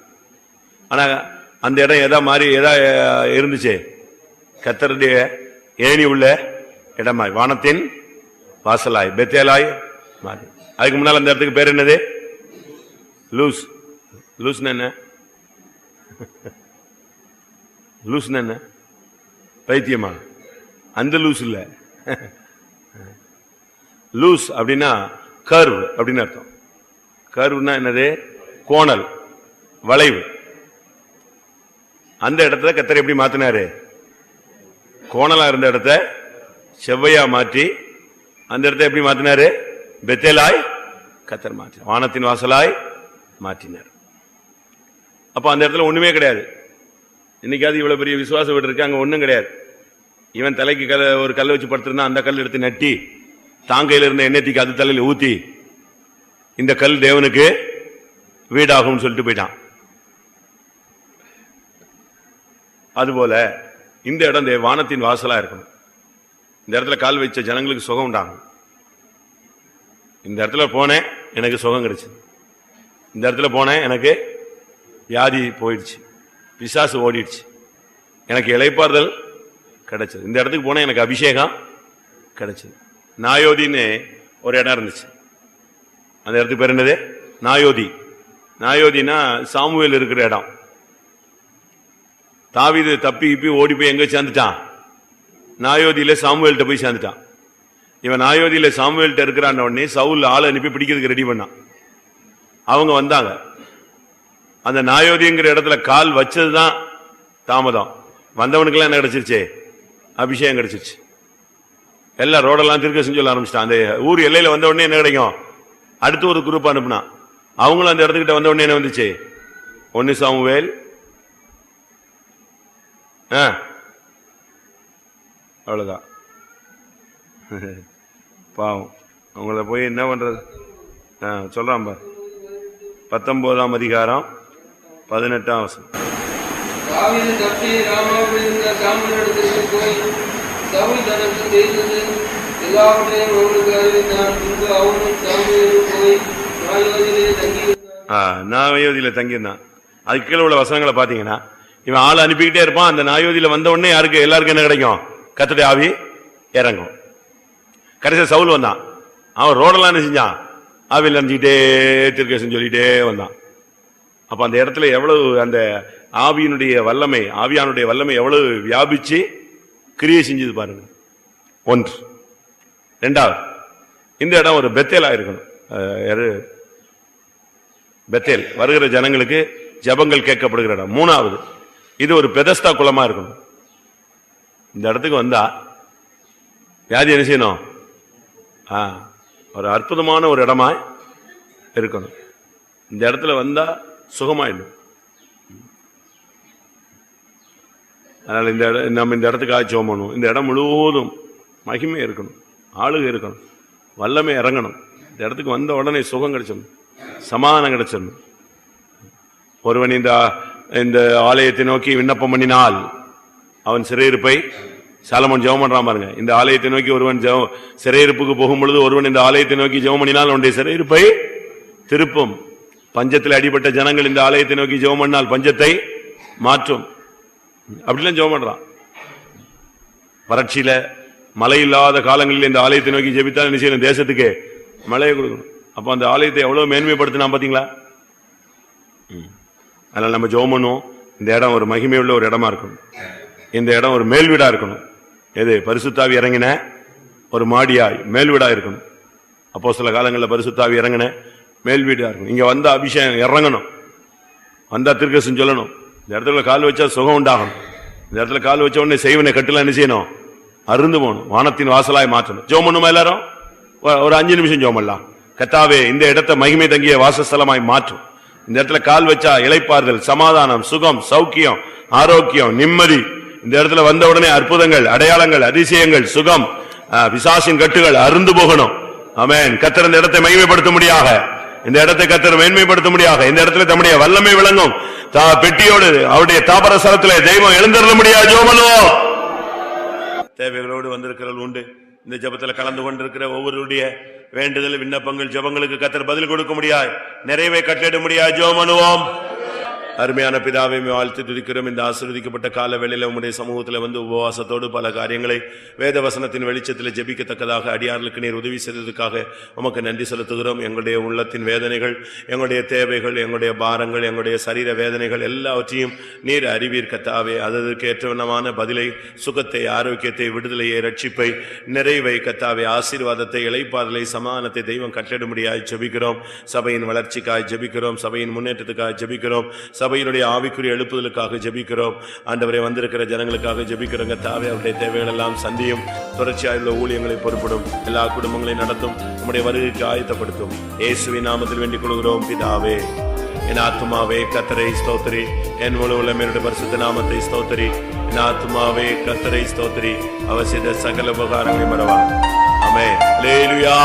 ஆனா அந்த இடம் எதா மாறி எதா இருந்துச்சு? கர்த்தருடைய ஏணி உள்ள இடமாய், வானத்தின் வாசலாய், பெத்தேலாய் மாறி. அதுக்கு முன்னால் அந்த இடத்துக்கு பேர் என்னது? லூஸ். லூஸ்னா என்ன? லூஸ்னா என்ன? பைத்தியமா? அந்த லூஸ் இல்ல. லூஸ் அப்படின்னா கர்வ் அப்படின்னு அர்த்தம். கர்வ்னா என்னது? கோணல், வளைவு. அந்த இடத்துல கர்த்தர் எப்படி மாத்தினாரு? கோணலா இருந்த இடத்த செவ்வையா மாற்றி அந்த இடத்தை எப்படி மாத்தினாரு? பெத்தேலாய் கர்த்தர் மாற்றி, வானத்தின் வாசலாய் மாற்றினார். அப்ப அந்த இடத்துல ஒண்ணுமே கிடையாது. இன்னைக்காவது இவ்வளவு பெரிய விசுவாச வீடு இருக்கு, அங்க ஒண்ணும் கிடையாது. இவன் தலைக்கு ஒரு கல்லை வச்சு படுத்திருந்தா அந்த கல் எடுத்து நட்டி தாங்கையில் இருந்த எண்ணெய்க்கு அது தலையில் ஊத்தி இந்த கல் தேவனுக்கு வீடாகும் சொல்லிட்டு போயிட்டான். அதுபோல இந்த இடம் வானத்தின் வாசலா இருக்கணும். இந்த இடத்துல கால் வச்ச ஜனங்களுக்கு சுகம் உண்டாகும். இந்த இடத்துல போனேன், எனக்கு சுகம் கிடைச்சு. இந்த இடத்துல போனேன், எனக்கு வியாதி போயிடுச்சு, பிசாசு ஓடிடுச்சு, எனக்கு இளைப்பாறுதல் கிடைச்சது. இந்த இடத்துக்கு போனேன், எனக்கு அபிஷேகம் கிடைச்சது. நாயோதின்னு ஒரு இடம் இருந்துச்சு. அந்த இடத்துக்கு பேர் என்னது? நாயோதி. நாயோதினா சாமுவேல் இருக்கிற இடம். தாவீது தப்பி இப்பி ஓடி போய் எங்க சேர்ந்துட்டான்? நாயோதியில சாமுவேல்கிட்ட போய் சேர்ந்துட்டான். இவன் நாயோதியில சாமுவேல்கிட்ட இருக்கிறான் உடனே சவுல் ஆளை அனுப்பி பிடிக்கிறதுக்கு ரெடி பண்ணான். அவங்க வந்தாங்க. அந்த நாயோதிங்கிற இடத்துல கால் வச்சதுதான் தாமதம். வந்தவனுக்கெல்லாம் என்ன கிடைச்சிருச்சு? அபிஷேகம் கிடைச்சிருச்சு. எல்லாம் ரோடெல்லாம் திருக்க செஞ்சு ஆரம்பிச்சிட்டான். அந்த ஊர் எல்லையில வந்த உடனே என்ன கிடைக்கும்? அடுத்து ஒரு குரூப் அனுப்புனா. அவங்களும் அந்த இடத்துக்கிட்ட வந்த உடனே என்ன வந்துச்சு? 1 சாமுவேல் அவ்வளவுதான். பாவம் அவங்கள போய் என்ன பண்றது? சொல்றான் பார், 19ஆம் அதிகாரம் 18ஆம் வசனம். நாயோதியில தங்கியிருந்தான். அதுக்கு கீழே உள்ள வசனங்களை பாத்தீங்கன்னா, இவன் ஆள் அனுப்பிக்கிட்டே இருப்பான். அந்த நாயோதியில வந்த உடனே யாருக்கு எல்லாருக்கும் என்ன கிடைக்கும்? கர்த்தருடைய ஆவி இறங்கும். கடைசியில் சவுல் வந்தான். அவன் ரோடெல்லாம் என்ன செஞ்சான்? ஆவியில் நினைச்சுக்கிட்டே திருக்கேசன் சொல்லிட்டே வந்தான். அப்ப அந்த இடத்துல எவ்வளவு அந்த ஆவியானுடைய வல்லமை எவ்வளவு வியாபிச்சு கிரியை செஞ்சது பாருங்க. ஒன்று. இரண்டாவது, இந்த இடம் ஒரு பெத்தேலா இருக்கணும். பெத்தேல் வருகிற ஜனங்களுக்கு ஜெபங்கள் கேட்கப்படுகிற இடம். மூணாவது, இது ஒரு பெதஸ்தா குலமா இருக்கணும். இந்த இடத்துக்கு வந்தா வியாதி என்ன செய்யணும்? ஒரு அற்புதமான ஒரு இடமா இருக்கணும். இந்த இடத்துல வந்தா சுகமாயிடும். அதனால நம்ம இந்த இடத்துக்காக ஜெபம் பண்ணுவோம். இந்த இடம் முழுவதும் மகிமை இருக்கணும், ஆளுகை இருக்கணும், வல்லமை இறங்கணும். இந்த இடத்துக்கு வந்த உடனே சுகம் கிடைச்சிடணும், சமாதானம் கிடைச்சிடணும். ஒருவன் இந்த ஆலயத்தை நோக்கி விண்ணப்பம் பண்ணினால் அவன் சிறையிருப்பை, சாலமோன் ஜெபம் பண்றான் பாருங்க, இந்த ஆலயத்தை நோக்கி ஒருவன் சிறையிருப்புக்கு போகும் பொழுது ஒருவன் இந்த ஆலயத்தை நோக்கி ஜெபம் பண்ணினால் அவனுடைய சிறையிருப்பை திருப்பும். பஞ்சத்தில் அடிபட்ட ஜனங்கள் இந்த ஆலயத்தை நோக்கி ஜெபம் பண்ணால் பஞ்சத்தை மாற்றும். அப்படிலாம் ஜெபம் பண்றான். வறட்சியில மழை இல்லாத காலங்களில் இந்த ஆலயத்தை நோக்கி ஜெபித்தால் என்ன செய்யணும்? தேசத்துக்கு மழையை கொடுக்கணும். அப்ப அந்த ஆலயத்தை எவ்வளவு மேன்மைப்படுத்தினா பாத்தீங்களா? அதனால நம்ம ஜெபம் பண்ணுவோம். இந்த இடம் ஒரு மகிமை உள்ள ஒரு இடமா இருக்கணும். இந்த இடம் ஒரு மேல்வீடா இருக்கணும். எது? பரிசுத்தாவி இறங்கின ஒரு மாடியாய் மேல்வீடா இருக்கணும். அப்போ சில காலங்களில் பரிசுத்தாவி இறங்கின மேல்வீடா இருக்கணும். இங்க வந்த அபிஷேகம் இறங்கணும், வந்தா தீர்க்கதரிசனம் சொல்லணும். இந்த இடத்துல கால் வச்சா சுகம் உண்டாகணும். இந்த இடத்துல கால் வச்ச உடனே செய்வனை கட்டுல என்ன செய்யணும்? அருந்து போகணும், வானத்தின் வாசலாய் மாற்றணும். ஜெபம் பண்ணுமா எல்லாரும்? ஒரு 5 நிமிஷம் ஜெபம் பண்ணலாம். கர்த்தாவே, இந்த இடத்தை மகிமை தங்கிய வாசஸ்தலமாய் மாற்றும். இந்த இடத்துல கால் வச்சா இளைப்பாறுதல், சமாதானம், சுகம், சௌக்கியம், ஆரோக்கியம், நிம்மதி. இந்த இடத்துல வந்த உடனே அற்புதங்கள், அடையாளங்கள், அதிசயங்கள், சுகம், பிசாசின் கட்டுகள் அருந்து போகணும். ஆமென். கர்த்தர் இந்த இடத்தை மகிமைப்படுத்த முடியாக, இந்த இடத்தை கர்த்தர் மேன்மைப்படுத்த முடியாக, இந்த இடத்துல தம்முடைய வல்லமை விளங்கும். பெட்டியோடு அவருடைய தாபர ஸ்தலத்திலே தெய்வம் எழுந்தருள முடியாது. ஜெபம் பண்ணுவோம். தேவைகளோடு வந்திருக்கிறவர்கள் உண்டு. இந்த ஜெபத்துல கலந்து கொண்டிருக்கிற ஒவ்வொருடைய வேண்டுதல், விண்ணப்பங்கள், ஜெபங்களுக்கு கர்த்தர் பதில் கொடுக்க முடியாது, நிறைவே கட்டளிட முடியாது. ஜெபம் பண்ணுவோம். அருமையான பிதாவை வாழ்த்து துதிக்கிறோம். இந்த ஆசீர்வதிக்கப்பட்ட கால வேளையில உம்முடைய சமூகத்தில் வந்து உபவாசத்தோடு பல காரியங்களை வேத வசனத்தின் வெளிச்சத்தில் ஜெபிக்கத்தக்கதாக அடியார்களுக்கு நீர் உதவி செய்ததுக்காக உமக்கு நன்றி செலுத்துகிறோம். எங்களுடைய உள்ளத்தின் வேதனைகள், எங்களுடைய தேவைகள், எங்களுடைய பாரங்கள், எங்களுடைய சரீர வேதனைகள் எல்லாவற்றையும் நீர் அறிவீர் கர்த்தாவே. அதற்கு ஏற்றவனமான பதிலை, சுகத்தை, ஆரோக்கியத்தை, விடுதலையை, ரட்சிப்பை, நிறைவை கர்த்தாவே, ஆசீர்வாதத்தை, இளைப்பாறுதலை, சமாதானத்தை தெய்வம் கட்டளிடும்படியாய் ஜெபிக்கிறோம். சபையின் வளர்ச்சிக்காய் ஜெபிக்கிறோம், சபையின் முன்னேற்றத்துக்காக ஜெபிக்கிறோம், சபையினுடைய ஆவிக்குரிய எழுப்புதலுக்காக ஜெபிக்கிறோம். ஆண்டவரே, வந்திருக்கிற ஜனங்களுக்காக ஜெபிக்கிறோங்க. தாவே, அவருடைய தேவைகள் எல்லாம் சந்தியும். தொடர்ச்சியாயுள்ள ஊழியங்களை பொறுப்படும், எல்லா குடும்பங்களையும் நடத்தும், நம்முடைய வருகைக்கு ஆயத்தப்படுத்தும். இயேசுவின் நாமத்தில் வேண்டிக் கொள்கிறோம் பிதாவே. என் ஆத்துமாவே கர்த்தரை ஸ்தோத்திரி, என் முழு உள்ளமையுடைய பரிசுத்த நாமத்தை ஸ்தோத்திரி. என் ஆத்துமாவே கர்த்தரை ஸ்தோத்திரி, அவர் செய்த சகல உபகாரங்களை மறவார். ஆமென். அல்லேலூயா.